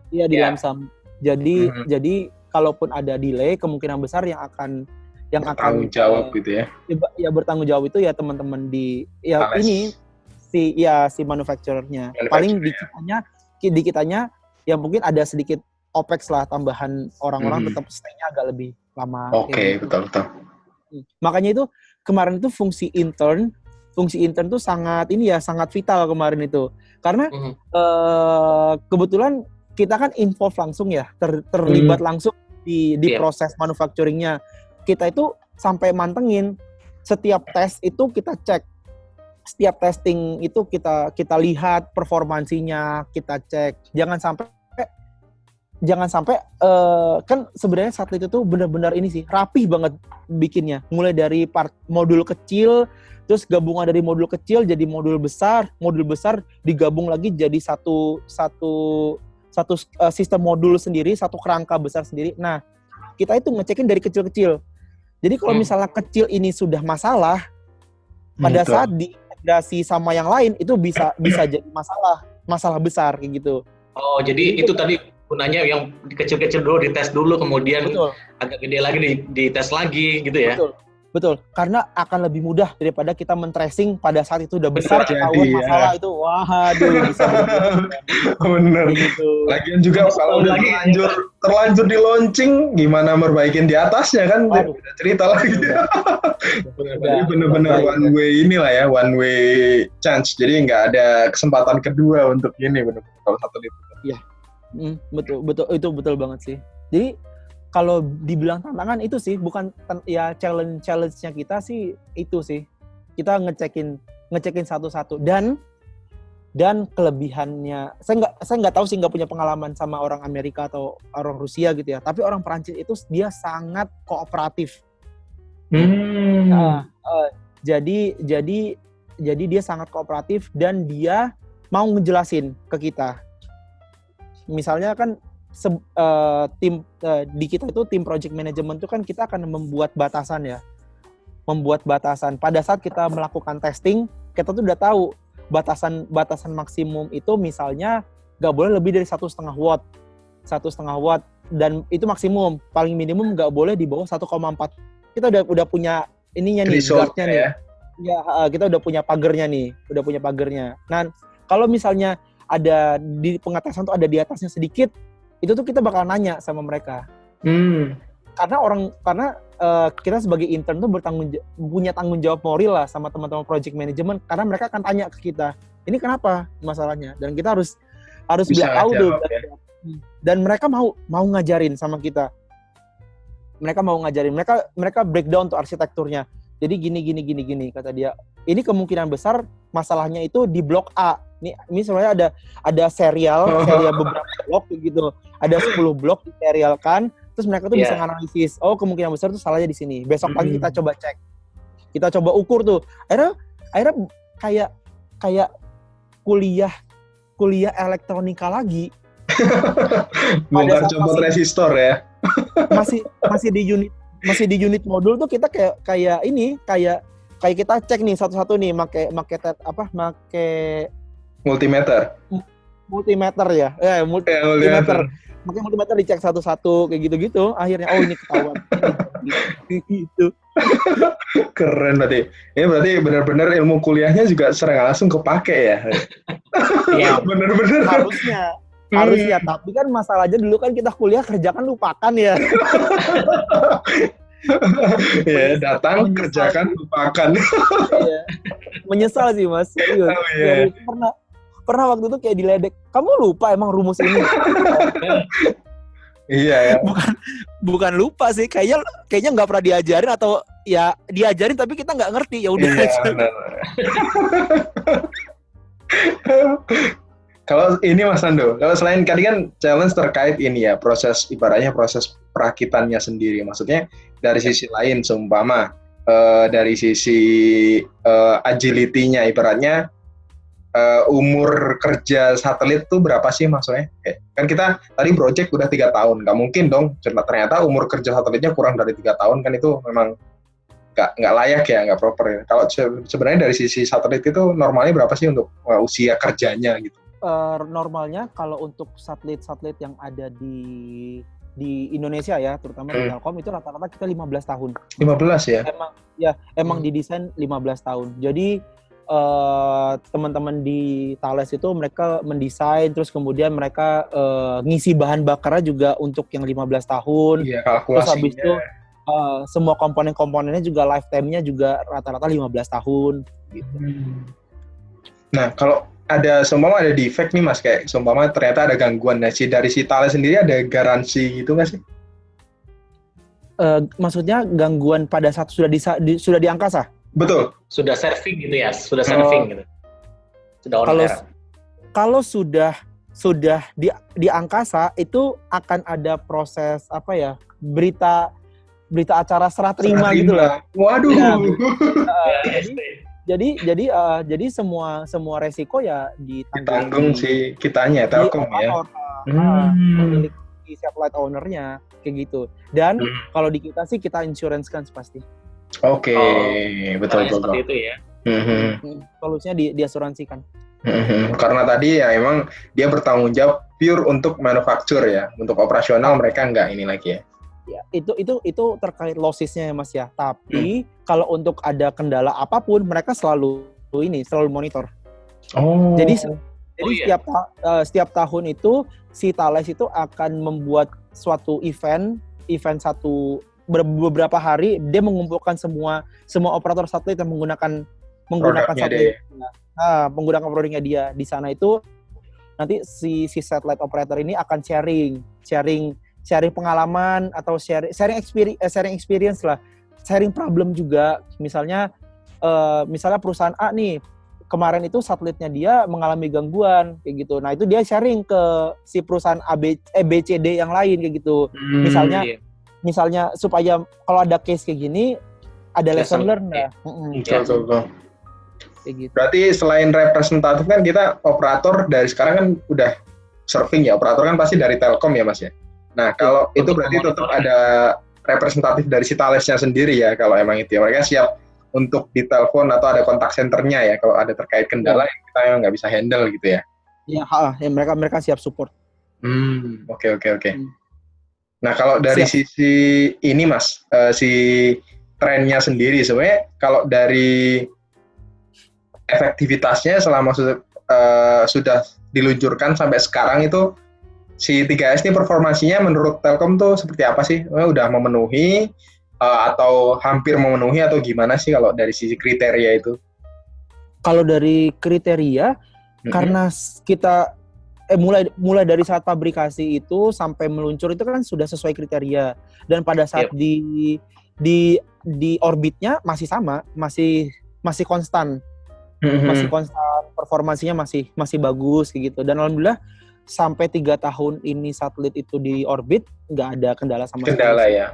Iya, di lamsam. Jadi kalaupun ada delay, kemungkinan besar yang akan bertanggung jawab gitu ya? Ya bertanggung jawab itu ya teman-teman di ini si manufacturer-nya. Paling di kitanya ya mungkin ada sedikit OPEX lah, tambahan orang-orang tetap stay-nya agak lebih lama. Oke, betul. Makanya itu kemarin itu fungsi intern tuh sangat vital kemarin itu, karena kebetulan kita kan involve langsung ya, terlibat langsung di proses manufacturing-nya. Kita itu sampai mantengin setiap tes itu, kita cek setiap testing itu, kita lihat performansinya, kita cek. Jangan sampai kan sebenarnya satelit itu benar-benar ini sih rapih banget bikinnya, mulai dari modul kecil, terus gabungan dari modul kecil jadi modul besar digabung lagi jadi satu sistem modul sendiri, satu kerangka besar sendiri. Nah, kita itu ngecekin dari kecil-kecil. Jadi kalau misalnya kecil ini sudah masalah, pada saat diintegrasi sama yang lain itu bisa jadi masalah besar kayak gitu. Oh, jadi itu tadi gunanya yang kecil-kecil dulu dites dulu, kemudian agak gede lagi dites lagi gitu ya. Betul. Karena akan lebih mudah daripada kita men-tracing pada saat itu udah besar, ketahuan masalah itu. Waduh, bisa bener. Gitu. Lagian juga kalau udah terlanjur di launching, gimana merbaikin di atasnya kan udah cerita lagi. Bener-bener one way chance. Jadi nggak ada kesempatan kedua untuk ini, bener-bener kalau satelit itu. Iya. Betul, itu betul banget sih. Jadi kalau dibilang tantangan itu sih bukan ya challenge-nya kita sih itu sih. Kita ngecekin satu-satu dan kelebihannya saya nggak tahu sih, nggak punya pengalaman sama orang Amerika atau orang Rusia gitu ya. Tapi orang Perancis itu dia sangat kooperatif. Jadi dia sangat kooperatif dan dia mau ngejelasin ke kita. Misalnya kan tim di kita itu tim project management itu kan kita akan membuat batasan. Pada saat kita melakukan testing, kita tuh udah tahu batasan maksimum itu misalnya nggak boleh lebih dari 1,5 watt dan itu maksimum. Paling minimum nggak boleh di bawah 1,4. Kita udah punya ininya nih, Threshold guardnya nih. ya. Ya, kita udah punya pagernya nih, Nah, kalau misalnya ada di pengetesan tuh ada di atasnya sedikit, itu tuh kita bakal nanya sama mereka. Karena kita sebagai intern tuh punya tanggung jawab moral lah sama teman-teman project management, karena mereka akan tanya ke kita, ini kenapa masalahnya, dan kita harus Bisa tahu tuh. jawab, ya. Dan mereka mau ngajarin sama kita. Mereka breakdown tuh arsitekturnya. Jadi gini kata dia. Ini kemungkinan besar masalahnya itu di blok A. Ini sebenarnya ada serial beberapa blok gitu. Ada 10 blok diserialkan, terus mereka tuh bisa nganalisis. Oh, kemungkinan besar tuh salahnya di sini. Besok pagi kita coba cek. Kita coba ukur tuh. Akhirnya kayak kuliah elektronika lagi. Bongkar copot resistor ya. Masih di unit modul tuh kita kayak kita cek nih satu-satu nih make multimeter ya. Multimeter. Pakai multimeter dicek satu-satu kayak gitu-gitu. Akhirnya ini ketahuan. Gitu. Keren berarti. Ini berarti benar-benar ilmu kuliahnya juga secara langsung kepake ya. Iya. Benar-benar. Harusnya, tapi kan masalahnya dulu kan kita kuliah kerjakan lupakan ya. Ya, datang kerjakan lupakan. Iya. Menyesal sih Mas. Serius. Oh, iya. Pernah waktu itu kayak diledek. Kamu lupa emang rumus ini? Iya ya. Bukan lupa sih, kayaknya nggak pernah diajarin, atau ya diajarin tapi kita nggak ngerti, ya udah. Iya, benar. Kalau ini Mas Nando, kalau selain tadi kan challenge terkait ini ya, proses perakitannya sendiri. Maksudnya dari sisi lain, seumpama dari sisi agility-nya, ibaratnya umur kerja satelit tuh berapa sih maksudnya? Kan kita tadi project udah 3 tahun, nggak mungkin dong ternyata umur kerja satelitnya kurang dari 3 tahun, kan itu memang nggak layak ya, nggak proper ya. Kalau sebenarnya dari sisi satelit itu normalnya berapa sih untuk usia kerjanya gitu? Normalnya kalau untuk satelit yang ada di Indonesia ya, terutama di Telkom, itu rata-rata kita 15 tahun. 15 ya? Emang didesain 15 tahun. Jadi teman-teman di Thales itu mereka mendesain, terus kemudian mereka ngisi bahan bakarnya juga untuk yang 15 tahun. Iya, kalkulasinya. Terus habis itu semua komponen-komponennya juga lifetime-nya juga rata-rata 15 tahun gitu. Nah, kalau ada defect nih Mas, kayak seumpama ternyata ada gangguan, nah dari si Thales sendiri ada garansi gitu nggak sih? Maksudnya gangguan pada saat sudah di angkasa? Betul. Sudah serving gitu ya, gitu. Sudah on air. Kalau sudah di angkasa itu akan ada proses berita acara serah terima gitu lah. Waduh. Jadi semua resiko ya ditanggung si kitanya, Telkom ya. Pemilik di satellite owner-nya kayak gitu. Dan kalau di kita sih kita insurance kan pasti. Oke, betul. Seperti itu ya. Solusinya diasuransikan. Karena tadi ya emang dia bertanggung jawab pure untuk manufacture ya, untuk operasional mereka nggak ini lagi ya. Ya, itu terkait lossesnya ya Mas ya. Tapi kalau untuk ada kendala apapun mereka selalu monitor. Jadi setiap tahun itu si Thales itu akan membuat suatu event beberapa hari, dia mengumpulkan semua operator satelit yang menggunakan satelit. Menggunakan produknya dia. Di sana itu nanti si satellite operator ini akan sharing pengalaman atau sharing experience lah, sharing problem juga. Misalnya perusahaan A nih kemarin itu satelitnya dia mengalami gangguan kayak gitu. Nah itu dia sharing ke si perusahaan BCD yang lain kayak gitu. Misalnya supaya kalau ada case kayak gini ada lesson learn lah. Kayak gitu. Berarti selain representatif kan kita operator dari sekarang kan udah serving ya, operator kan pasti dari Telkom ya Mas ya. Nah, kalau itu berarti tetap ada representatif dari si Thalesnya sendiri ya, kalau emang itu ya. Mereka siap untuk ditelepon atau ada kontak senternya ya, kalau ada terkait kendala yang kita emang nggak bisa handle gitu ya. Iya, mereka siap support. Oke. Nah, kalau dari sisi ini Mas, si trennya sendiri sebenarnya kalau dari efektivitasnya selama sudah diluncurkan sampai sekarang itu si 3S ini performasinya menurut Telkom tuh seperti apa sih? Udah memenuhi atau hampir memenuhi atau gimana sih kalau dari sisi kriteria itu? Kalau dari kriteria, karena kita mulai dari saat pabrikasi itu sampai meluncur itu kan sudah sesuai kriteria, dan pada saat di orbitnya masih sama, masih konstan, masih konstan, performasinya masih bagus kayak gitu. Dan alhamdulillah sampai 3 tahun ini satelit itu di orbit nggak ada kendala sama sekali. Kendala ya.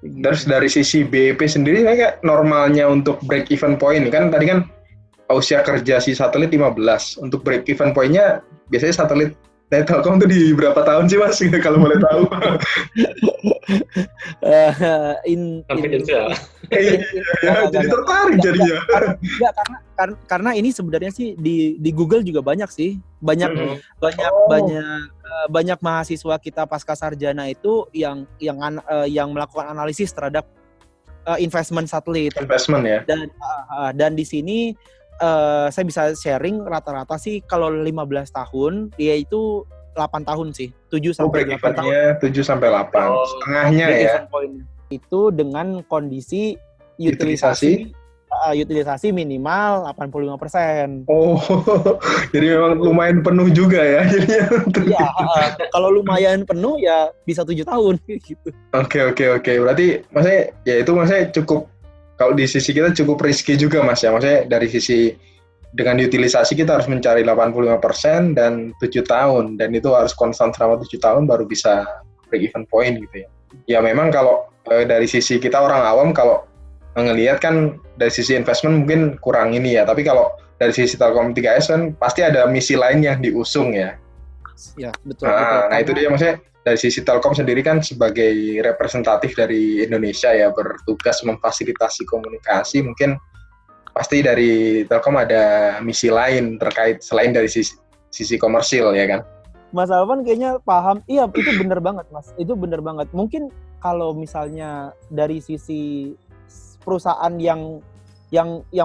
Terus dari sisi BEP sendiri kayak normalnya untuk break even point kan tadi kan usia kerja si satelit 15. Untuk break even point-nya biasanya satelit Telkom tuh di berapa tahun sih Mas kalau boleh tahu? Konfidensial. Jadi tertarik jadinya. Karena ini sebenarnya sih di Google juga banyak sih. Banyak mahasiswa kita pasca sarjana itu yang melakukan analisis terhadap investment satelit. Investment ya. Dan di sini saya bisa sharing rata-rata sih kalau 15 tahun dia itu 8 tahun sih. 7 sampai 8 tahun. 7 sampai 8. Setengahnya ya. Itu dengan kondisi utilisasi minimal 85%. Oh, jadi memang lumayan penuh juga ya. Iya, kalau lumayan penuh ya bisa 7 tahun gitu. Oke. Berarti maksudnya cukup, kalau di sisi kita cukup risky juga Mas ya. Maksudnya dari sisi dengan utilisasi kita harus mencari 85% dan 7 tahun. Dan itu harus konstan selama 7 tahun baru bisa break even point gitu ya. Ya memang kalau dari sisi kita orang awam kalau ngelihat kan dari sisi investment mungkin kurang ini ya, tapi kalau dari sisi Telkom 3S kan pasti ada misi lain yang diusung ya. Ya, betul. Nah, itu dia maksudnya dari sisi Telkom sendiri kan sebagai representatif dari Indonesia ya, bertugas memfasilitasi komunikasi, mungkin pasti dari Telkom ada misi lain terkait selain dari sisi komersil ya kan. Mas Alvan kayaknya paham. Iya, itu benar banget Mas. Itu benar banget. Mungkin kalau misalnya dari sisi perusahaan yang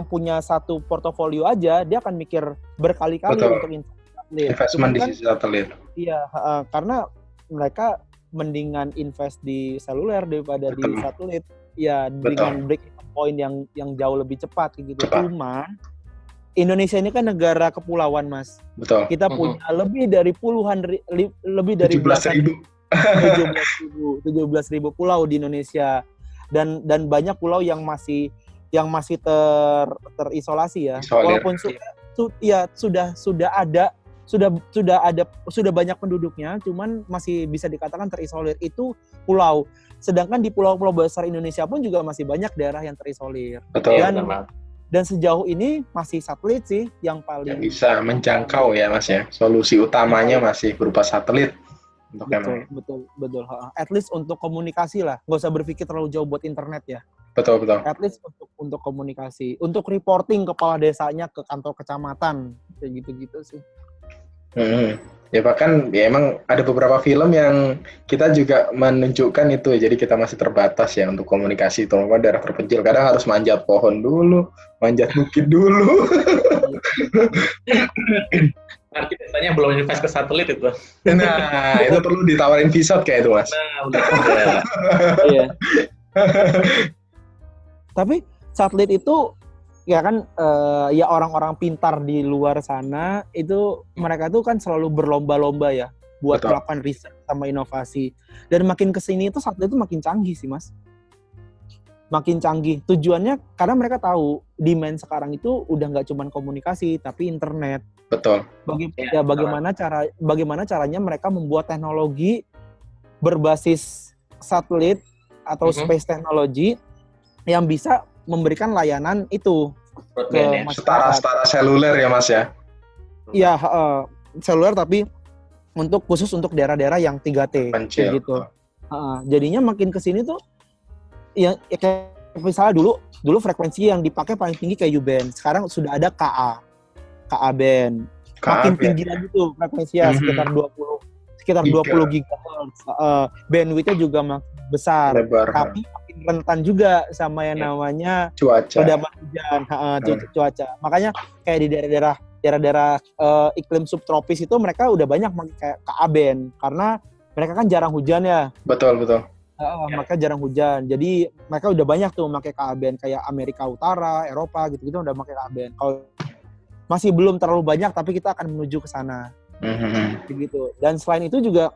punya satu portofolio aja, dia akan mikir berkali-kali untuk investment di sisi satelit. Iya, karena mereka mendingan invest di seluler daripada di satelit. Ya, dengan break point yang jauh lebih cepat gitu. Cuman Indonesia ini kan negara kepulauan, Mas. Betul. Kita punya lebih dari 17.000 pulau di Indonesia, dan banyak pulau yang masih terisolasi ya. Isolir. Walaupun sudah banyak penduduknya, cuman masih bisa dikatakan terisolir. Itu pulau. Sedangkan di pulau-pulau besar Indonesia pun juga masih banyak daerah yang terisolir. Betul. Dan sejauh ini masih satelit sih yang paling yang bisa menjangkau ya Mas ya. Solusi utamanya masih berupa satelit. Betul. At least untuk komunikasi lah. Nggak usah berpikir terlalu jauh buat internet ya. Betul. At least untuk komunikasi, untuk reporting kepala desanya ke kantor kecamatan, kayak gitu-gitu sih. Ya bahkan ya emang ada beberapa film yang kita juga menunjukkan itu, jadi kita masih terbatas ya untuk komunikasi, terutama daerah terpencil. Kadang harus manjat pohon dulu, manjat bukit dulu. Arti biasanya belum invest ke satelit itu. Nah, itu perlu ditawarin Vsat kayak itu Mas. Iya. Tapi satelit itu ya kan ya orang-orang pintar di luar sana itu mereka tuh kan selalu berlomba-lomba ya buat melakukan riset sama inovasi. Dan makin kesini itu satelit itu makin canggih sih Mas. Makin canggih. Tujuannya karena mereka tahu demand sekarang itu udah nggak cuma komunikasi tapi internet. Betul. Bagaimana caranya mereka membuat teknologi berbasis satelit atau space technology yang bisa memberikan layanan itu ke masyarakat. Setara seluler ya Mas ya? Iya, seluler tapi khusus untuk daerah-daerah yang 3T kayak gitu. Jadinya makin kesini tuh ya kayak misalnya dulu frekuensi yang dipakai paling tinggi kayak U-band. Sekarang sudah ada KA band. Makin tinggi lagi tuh frekuensinya sekitar 20 GHz. Bandwidth-nya juga makin besar. Lebar. Tapi makin rentan juga sama yang namanya Cuaca. redaman hujan, cuaca. Makanya kayak di daerah-daerah iklim subtropis itu mereka udah banyak pakai kayak KABen karena mereka kan jarang hujan ya. Betul. Mereka jarang hujan. Jadi mereka udah banyak tuh pakai KABen kayak Amerika Utara, Eropa gitu-gitu udah pakai KABen. Kalau masih belum terlalu banyak tapi kita akan menuju ke sana. Begitu. Dan selain itu juga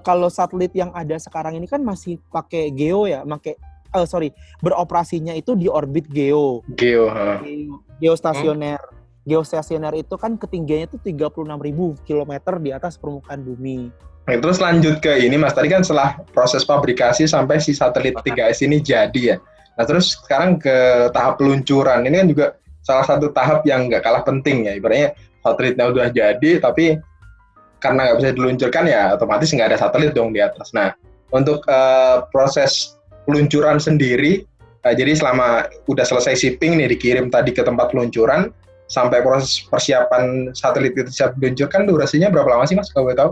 kalau satelit yang ada sekarang ini kan masih pakai geo ya, beroperasinya itu di orbit geostasioner. Geostasioner itu kan ketinggiannya itu 36.000 km di atas permukaan bumi. Nah, terus lanjut ke ini Mas, tadi kan setelah proses fabrikasi sampai si satelit 3S ini jadi ya. Nah terus sekarang ke tahap peluncuran, ini kan juga salah satu tahap yang nggak kalah penting ya, ibaratnya satelitnya udah jadi tapi karena nggak bisa diluncurkan ya otomatis nggak ada satelit dong di atas. Nah untuk proses peluncuran sendiri, jadi selama udah selesai shipping nih dikirim tadi ke tempat peluncuran sampai proses persiapan satelit itu siap diluncurkan, durasinya berapa lama sih Mas kalau boleh tahu?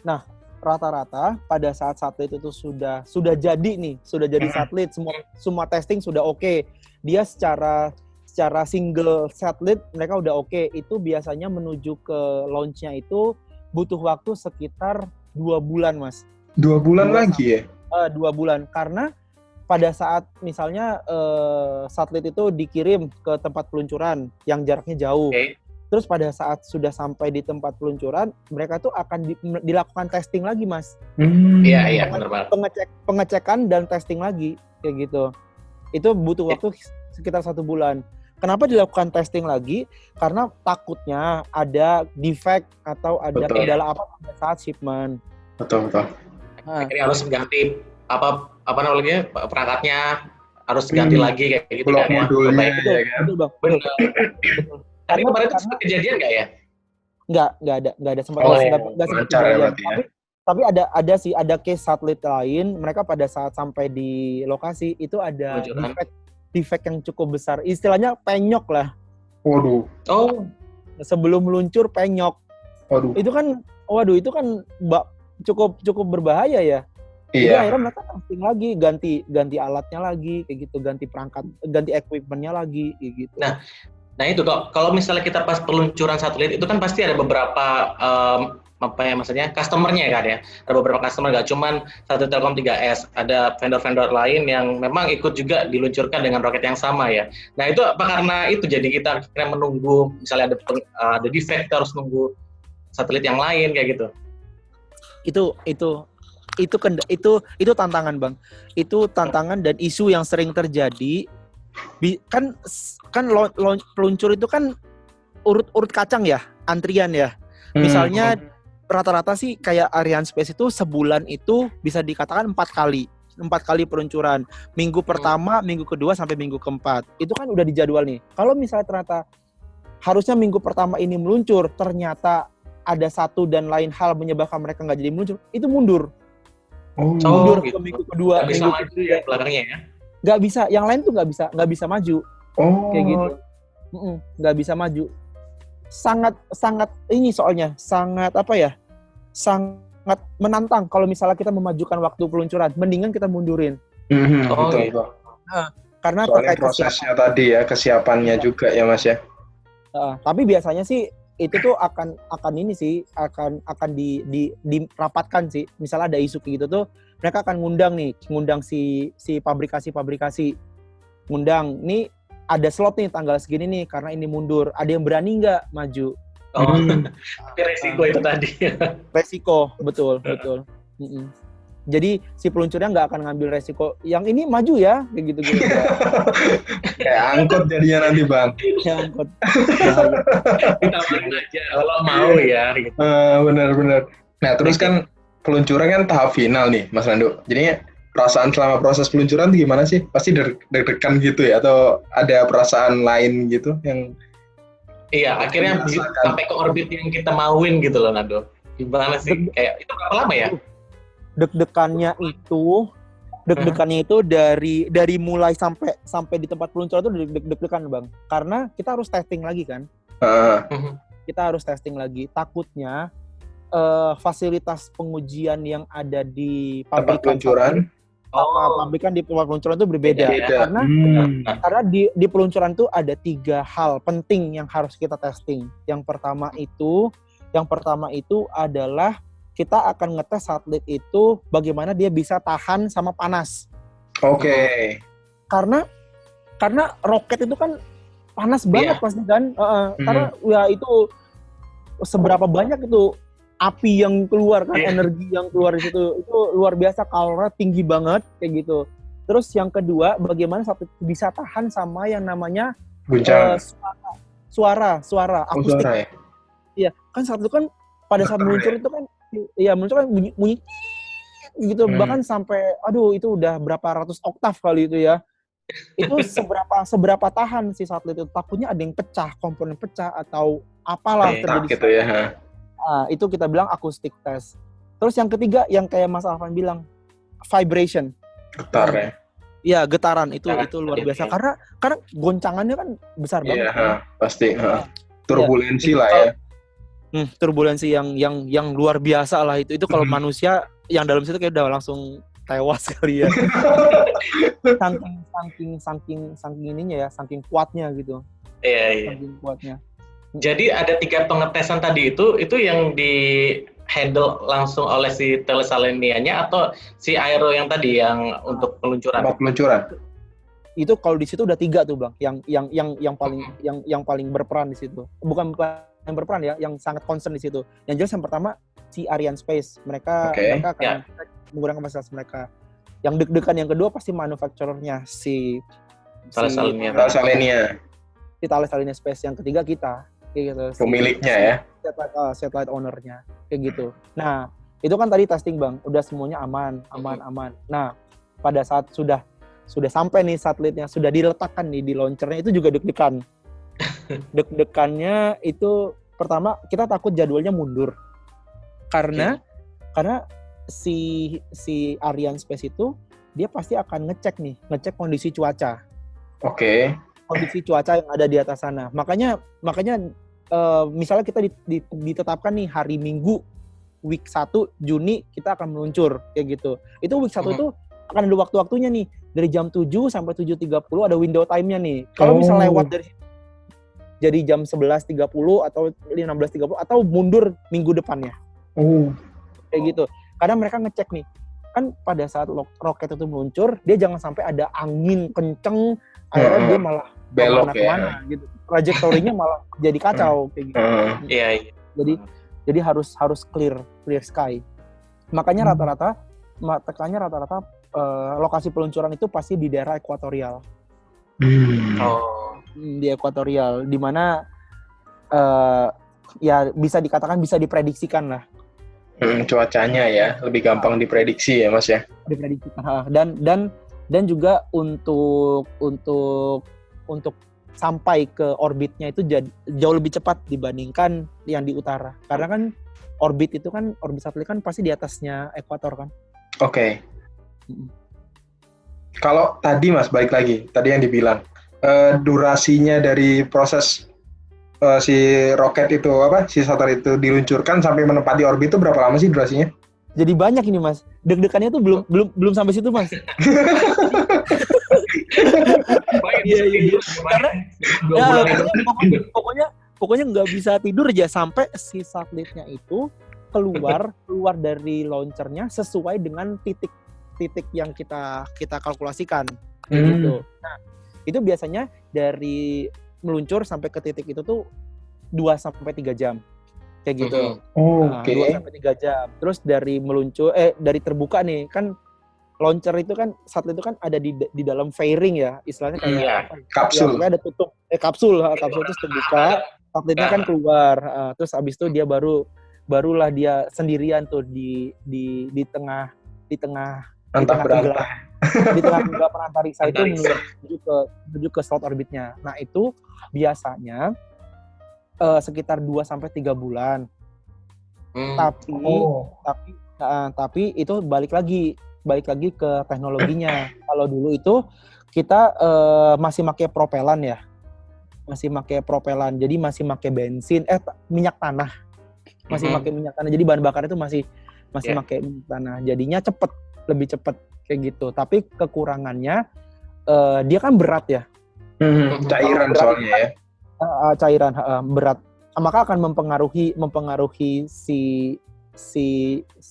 Nah rata-rata pada saat satelit itu sudah jadi nih, sudah jadi satelit, semua testing sudah oke. Dia secara single satelit mereka udah oke. Itu biasanya menuju ke launch-nya itu butuh waktu sekitar 2 bulan, Mas. 2 bulan lagi ya? 2 bulan. Karena pada saat misalnya satelit itu dikirim ke tempat peluncuran yang jaraknya jauh. Okay. Terus pada saat sudah sampai di tempat peluncuran, mereka tuh akan dilakukan testing lagi, Mas. Iya, benar banget. Pengecekan dan testing lagi, kayak gitu. Itu butuh waktu sekitar 1 bulan. Kenapa dilakukan testing lagi? Karena takutnya ada defect atau ada kendala apa pada saat shipment. Betul. Nah, akhirnya harus ganti apa namanya perangkatnya harus ganti lagi kayak gitu kan ya. Modulnya betul, ya kan. Betul, Bang. Benar. Tapi kemarin itu sempat kejadian nggak ya? Nggak ada sempat lancar ya berarti ya. Tapi ada case satelit lain, mereka pada saat sampai di lokasi itu ada defect yang cukup besar. Istilahnya penyok lah. Waduh. Oh. Sebelum meluncur penyok. Waduh. Itu kan cukup berbahaya ya. Jadi Iya. akhirnya mereka testing lagi, ganti alatnya lagi, kayak gitu, ganti perangkat, ganti equipment-nya lagi, kayak gitu. Nah itu kalau misalnya kita pas peluncuran satelit itu kan pasti ada beberapa maksudnya customer-nya kan ya. Ada beberapa customer, nggak cuman satu Telkom 3S, ada vendor-vendor lain yang memang ikut juga diluncurkan dengan roket yang sama ya. Nah itu apa karena itu jadi kita akhirnya menunggu misalnya ada defect, kita harus nunggu satelit yang lain kayak gitu. Itu tantangan, Bang. Itu tantangan dan isu yang sering terjadi. Kan peluncur itu kan urut kacang ya, antrian ya. Misalnya rata-rata sih kayak Arianespace itu sebulan itu bisa dikatakan 4 kali peluncuran. Minggu pertama, minggu kedua sampai minggu keempat. Itu kan udah dijadwal nih. Kalau misalnya ternyata harusnya minggu pertama ini meluncur, ternyata ada satu dan lain hal menyebabkan mereka nggak jadi meluncur, itu mundur. Mundur gitu. ke minggu kedua, nggak bisa maju ya belakangnya ya. Nggak bisa, yang lain tuh nggak bisa maju. Kayak gitu. Nggak bisa maju. Sangat ini soalnya sangat sangat menantang kalau misalnya kita memajukan waktu peluncuran, mendingan kita mundurin. Betul. Karena soalnya prosesnya tadi ya, kesiapannya juga ya Mas ya. Tapi biasanya sih itu tuh akan dirapatkan sih. Misalnya ada isu kayak gitu tuh, mereka akan ngundang si pabrikasi ngundang nih, ada slot nih tanggal segini nih karena ini mundur, ada yang berani nggak maju? Resiko itu tadi. Resiko, betul. Jadi si peluncurnya nggak akan ngambil resiko yang ini maju ya, kayak gitu. Kayak angkot jadinya nanti Bang. Ya angkot. Ditawarin aja kalau mau ya. Gitu. Benar. Nah terus kan peluncuran kan tahap final nih Mas Nando. Jadinya perasaan selama proses peluncuran itu gimana sih? Pasti deg-degan gitu ya? Atau ada perasaan lain gitu yang... Iya, akhirnya sampai ke orbit yang kita mauin gitu loh, Nando. Gimana sih? Kayak itu berapa lama ya? Deg-degannya itu dari mulai sampai di tempat peluncuran itu deg-degan, Bang. Karena kita harus testing lagi kan. Kita harus testing lagi. Takutnya fasilitas pengujian yang ada di pabrikan peluncuran Oh. pabrikan di peluncuran itu berbeda. Beda. Karena di peluncuran itu ada 3 hal penting yang harus kita testing. Yang pertama itu adalah kita akan ngetes satelit itu bagaimana dia bisa tahan sama panas. Oke. Karena roket itu kan panas banget pasti kan. Karena ya itu seberapa banyak itu api yang keluar kan, energi yang keluar di situ itu luar biasa, kalornya tinggi banget kayak gitu. Terus yang kedua, bagaimana satelit bisa tahan sama yang namanya Guncangan. suara akustik. Suara ya. Iya, kan satelit kan pada saat meluncur itu kan meluncur kan bunyi gitu, bahkan sampai itu udah berapa ratus oktav kali itu ya. Itu seberapa tahan si satelit itu, takutnya ada yang pecah, komponen pecah atau apalah terjadi gitu ya. Itu kita bilang acoustic test. Terus yang ketiga yang kayak Mas Alvan bilang, vibration. Getar ya. Iya, getaran itu luar biasa karena goncangannya kan besar banget. Iya, pasti. Turbulensi lah ya. Turbulensi yang luar biasa lah itu. Itu kalau manusia yang dalam situ kayak udah langsung tewas kali ya. saking ininya ya, saking kuatnya gitu. Iya. Saking kuatnya. Jadi ada 3 pengetesan tadi itu yang di handle langsung oleh si Thales-Alenia-nya atau si Aero yang tadi yang untuk peluncuran? Tempat peluncuran. Itu kalau di situ udah 3 tuh Bang, yang paling berperan di situ. Bukan yang berperan ya, yang sangat concern di situ. Yang jelas yang pertama si Arianespace, mereka akan menggunakan fasilitas mereka. Yang deg-degan yang kedua pasti manufacturer-nya si Thales-Alenia. Si Thales-Alenia Space. Yang ketiga kita, kayak gitu. Pemiliknya ya. Satellite owner-nya, kayak gitu. Nah, itu kan tadi testing Bang, udah semuanya aman. Nah, pada saat sudah sampai nih satelitnya, sudah diletakkan nih di launchernya, itu juga deg-degan. Deg-degannya itu pertama kita takut jadwalnya mundur. Karena si Arianespace itu dia pasti akan ngecek kondisi cuaca. Oke. Kondisi cuaca yang ada di atas sana. Makanya misalnya kita ditetapkan nih hari Minggu week 1 Juni kita akan meluncur kayak gitu. Itu week 1 itu akan ada waktu-waktunya nih dari jam 7 sampai 7.30 ada window time-nya nih. Kalau bisa lewat dari jadi jam 11.30 atau 16.30 atau mundur minggu depannya. Kayak gitu. Kadang mereka ngecek nih, kan pada saat roket itu meluncur, dia jangan sampai ada angin kenceng, akhirnya dia malah belok kemana gitu. Trajektorinya malah jadi kacau kayak gitu. Iya. Jadi harus clear sky. Makanya rata-rata lokasi peluncuran itu pasti di daerah ekuatorial. Di ekuatorial, di mana ya bisa dikatakan bisa diprediksikan lah. Cuacanya ya lebih gampang diprediksi ya Mas ya. Diprediksikan. Dan juga untuk sampai ke orbitnya itu jauh lebih cepat dibandingkan yang di utara. Karena kan orbit satelit kan pasti di atasnya ekuator kan. Oke. Kalau tadi Mas balik lagi, tadi yang dibilang durasinya dari proses si roket itu si satelit itu diluncurkan sampai menempati orbit itu berapa lama sih durasinya? Jadi banyak ini Mas. Deg-degannya tuh belum sampai situ Mas. Iya. Karena pokoknya nggak bisa tidur aja sampai si satelitnya itu keluar dari launchernya sesuai dengan titik yang kita kalkulasikan gitu. Nah, itu biasanya dari meluncur sampai ke titik itu tuh 2-3 jam. Kayak gitu. 2-3 jam. Terus dari meluncur dari terbuka nih kan launcher itu kan satelit itu kan ada di dalam fairing ya, istilahnya kayak kapsul. Ya, ada tutup kapsul itu terbuka, satelitnya kan keluar. Terus habis itu dia barulah dia sendirian tuh di tengah antarbrantar. Di tengah kegelapan antariksa itu menuju ke slot orbitnya. Nah, itu biasanya sekitar 2-3 bulan. Tapi itu balik lagi ke teknologinya. Kalau dulu itu kita masih pakai propelan ya. Jadi masih pakai bensin, minyak tanah. Masih pakai minyak tanah. Jadi bahan bakar itu masih pakai minyak tanah. Jadinya lebih cepet kayak gitu. Tapi kekurangannya dia kan berat ya. Cairan soalnya ya. Cairan berat. Maka akan mempengaruhi si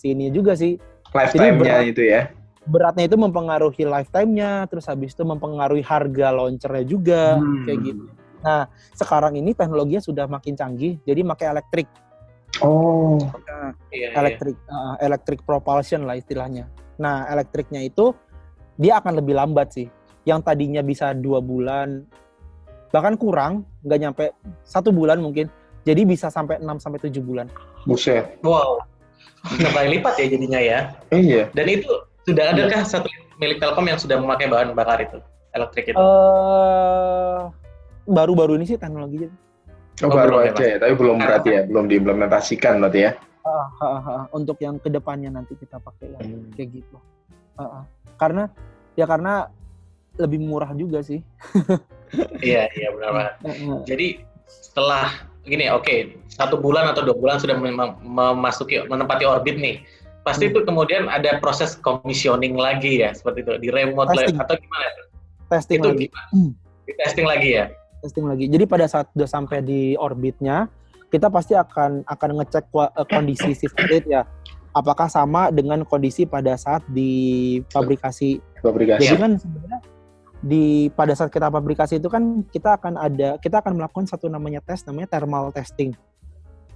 ini juga sih. Lifetime-nya itu ya. Beratnya itu mempengaruhi lifetime-nya, terus habis itu mempengaruhi harga launcher-nya juga, kayak gitu. Nah, sekarang ini teknologinya sudah makin canggih, jadi pakai elektrik. Oh. Electric propulsion lah istilahnya. Nah, elektriknya itu dia akan lebih lambat sih. Yang tadinya bisa 2 bulan, bahkan kurang, nggak nyampe 1 bulan mungkin, jadi bisa sampai 6-7 bulan. Buset. Wow. 6 kali lipat ya jadinya ya. Iya. Dan itu sudah adakah satelit milik Telkom yang sudah memakai bahan bakar itu, elektrik itu? Baru-baru ini sih teknologinya. Baru aja ya, tapi belum berarti ya, belum diimplementasikan berarti ya. Untuk yang kedepannya nanti kita pakai kayak gitu. Karena lebih murah juga sih. Iya benar banget. Jadi setelah gini, 1 bulan atau 2 bulan sudah menempati orbit nih. Pasti itu kemudian ada proses commissioning lagi ya, seperti itu, di remote atau gimana? Testing itu lagi. Di testing lagi ya? Testing lagi. Jadi pada saat sudah sampai di orbitnya, kita pasti akan ngecek kondisi si satelit ya. Apakah sama dengan kondisi pada saat di pabrikasi. Jadi kan sebenarnya pada saat kita pabrikasi itu kan kita akan melakukan satu namanya thermal testing.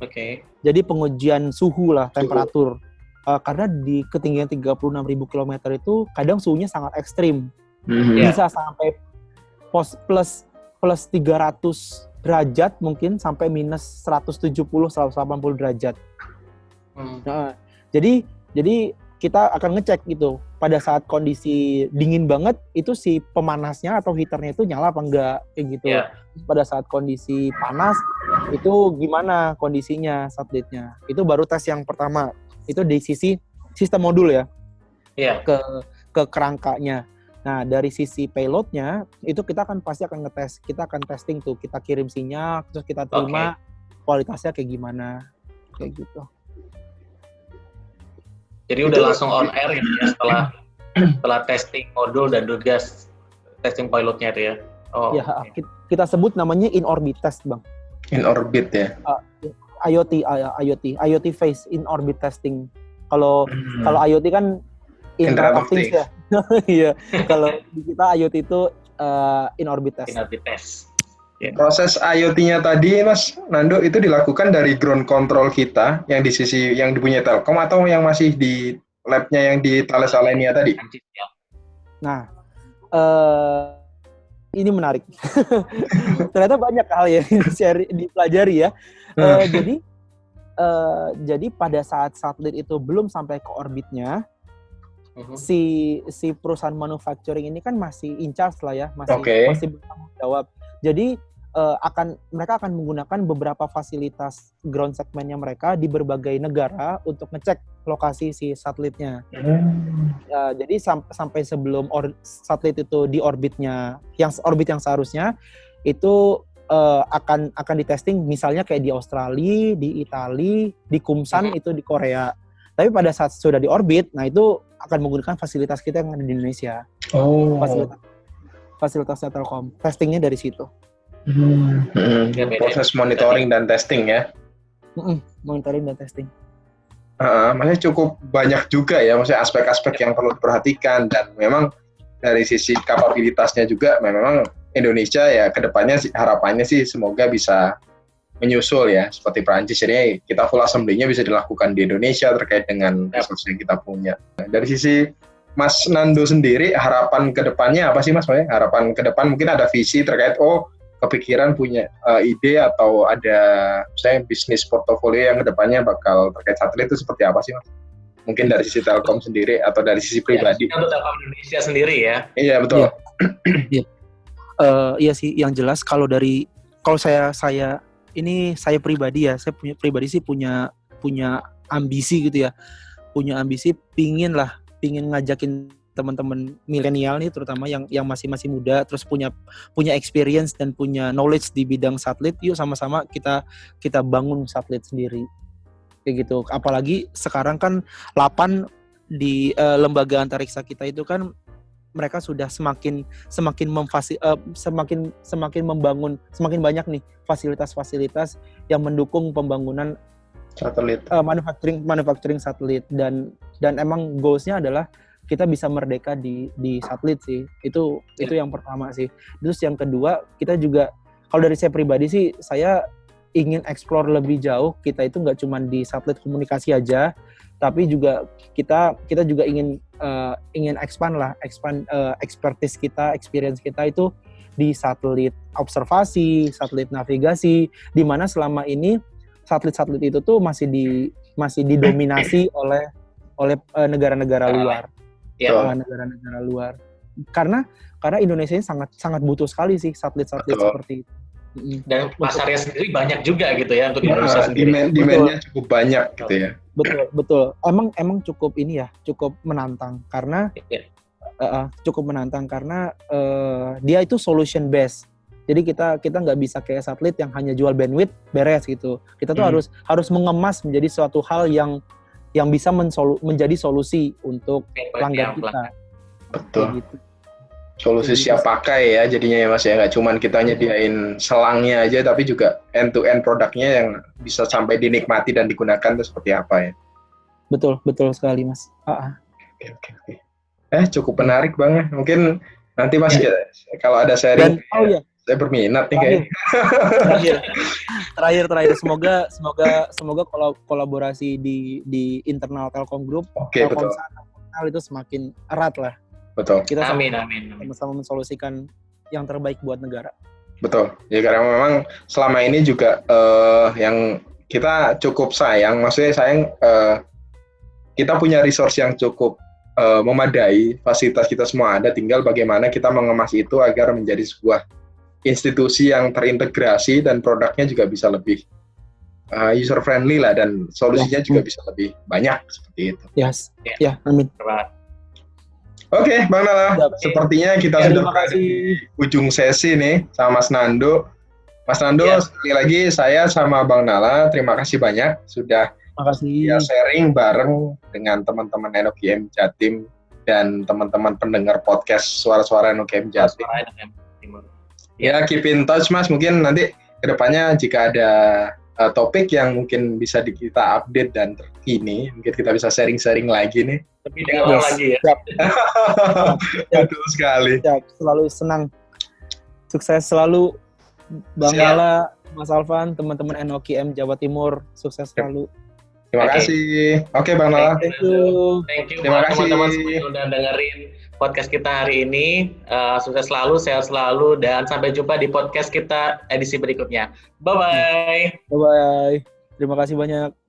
Oke. Jadi pengujian suhu lah, temperatur. Karena di ketinggian 36.000 km itu kadang suhunya sangat ekstrim. Bisa sampai plus 300 derajat mungkin sampai minus 170-180 derajat. Nah, jadi kita akan ngecek gitu. Pada saat kondisi dingin banget itu si pemanasnya atau heaternya itu nyala apa enggak kayak gitu. Pada saat kondisi panas itu gimana kondisinya satelitnya. Itu baru tes yang pertama. Itu di sisi sistem modul ya. Ke kerangkanya. Nah, dari sisi payloadnya itu kita pasti akan ngetes. Kita akan testing tuh, kita kirim sinyal, terus kita terima kualitasnya kayak gimana, kayak gitu. Jadi udah langsung on air gitu ya setelah testing modul dan juga testing pilotnya itu ya. Kita sebut namanya in orbit test, Bang. In orbit ya. IoT phase in orbit testing. Kalau IoT kan Internet of Things ya. Iya. Kalau kita IoT itu in orbit test. In orbit test. Proses IoT-nya tadi, Mas Nando, itu dilakukan dari ground control kita yang di sisi yang dipunyai Telkom atau yang masih di lab-nya yang di Thales Alenia tadi? Nah, ini menarik. Ternyata banyak hal yang dipelajari ya. Jadi pada saat satelit itu belum sampai ke orbitnya, si perusahaan manufacturing ini kan masih in charge lah ya, masih bertanggung jawab. Jadi mereka akan menggunakan beberapa fasilitas ground segmentnya mereka di berbagai negara untuk ngecek lokasi si satelitnya. Jadi sampai sebelum satelit itu di orbit yang seharusnya itu akan ditesting misalnya kayak di Australia, di Italia, di Kumsan itu di Korea. Tapi pada saat sudah di orbit, nah itu akan menggunakan fasilitas kita yang ada di Indonesia. Fasilitasnya Telkom. Testingnya dari situ. Proses monitoring dan testing ya. Monitoring dan testing. Maksudnya cukup banyak juga ya, maksudnya aspek-aspek yang perlu diperhatikan, dan memang dari sisi kapabilitasnya juga memang Indonesia ya kedepannya harapannya sih semoga bisa menyusul ya seperti Perancis. Jadi kita full assembly-nya bisa dilakukan di Indonesia terkait dengan resource yang kita punya. Dari sisi Mas Nando sendiri, harapan kedepannya apa sih Mas? Harapan ke depan mungkin ada visi terkait kepikiran punya ide atau ada misalnya bisnis portofolio yang kedepannya bakal terkait satelit itu seperti apa sih Mas? Mungkin dari sisi Telkom sendiri atau dari sisi pribadi? Untuk Telkom Indonesia sendiri ya? Iya betul. Iya sih, yang jelas kalau saya pribadi ya, saya punya ambisi gitu ya, punya ambisi pingin ngajakin teman-teman milenial nih terutama yang masih muda terus punya experience dan punya knowledge di bidang satelit, yuk sama-sama kita bangun satelit sendiri kayak gitu. Apalagi sekarang kan LAPAN lembaga antariksa kita itu kan mereka sudah semakin membangun semakin banyak nih fasilitas-fasilitas yang mendukung pembangunan Satelit. manufacturing satelit, dan emang goals-nya adalah kita bisa merdeka di satelit sih. Itu yang pertama sih. Terus yang kedua, kita juga, kalau dari saya pribadi sih, saya ingin explore lebih jauh. Kita itu nggak cuma di satelit komunikasi aja, tapi juga kita juga ingin expand expertise kita, experience kita itu di satelit observasi, satelit navigasi, di mana selama ini satelit-satelit itu tuh masih didominasi oleh negara-negara luar. Negara-negara luar. Karena Indonesia ini sangat butuh sekali sih satelit-satelit seperti itu. Dan pasarnya sendiri banyak juga gitu ya untuk Indonesia sendiri. Demand-nya cukup banyak gitu ya. Betul. Emang cukup menantang karena dia itu solution based. Jadi kita nggak bisa kayak satelit yang hanya jual bandwidth beres gitu. Kita tuh harus mengemas menjadi suatu hal yang bisa menjadi solusi untuk pelanggan kita. Betul. Gitu. Solusi siap pakai ya jadinya ya Mas ya, nggak cuman kita nyediain selangnya aja, tapi juga end to end produknya yang bisa sampai dinikmati dan digunakan itu seperti apa ya. Betul sekali Mas. Oke. Cukup menarik banget. Mungkin nanti Mas kalau ada sharing, saya berminat nih kayaknya. Terakhir semoga kolaborasi di internal Telkom Group, betul. Itu semakin erat lah. Betul. Kita amin. sama-sama mensolusikan yang terbaik buat negara. Betul. Ya karena memang selama ini juga yang kita cukup sayang, maksudnya kita punya resource yang cukup memadai, fasilitas kita semua ada, tinggal bagaimana kita mengemas itu agar menjadi sebuah institusi yang terintegrasi dan produknya juga bisa lebih user friendly lah, dan solusinya juga bisa lebih banyak seperti itu. Yes. Ya, amin. Oke, Bang Nala, sepertinya kita sudah berada di ujung sesi nih sama Mas Nando. Mas Nando, sekali lagi saya sama Bang Nala, terima kasih banyak sudah sharing bareng dengan teman-teman NOKM Jatim dan teman-teman pendengar podcast Suara-Suara NOKM Jatim. Ya, keep in touch Mas, mungkin nanti kedepannya jika ada topik yang mungkin bisa kita update dan terkini, mungkin kita bisa sharing-sharing lagi nih. Lebih dalam lagi ya. Betul sekali. Selalu senang. Sukses selalu Bang Nala, Mas Alvan, teman-teman NOKM Jawa Timur, sukses selalu. Terima kasih. Oke, Bang Nala. Thank you. Terima kasih teman-teman semua yang udah dengerin podcast kita hari ini. Sukses selalu, sehat selalu, dan sampai jumpa di podcast kita edisi berikutnya. Bye-bye. Bye-bye. Terima kasih banyak.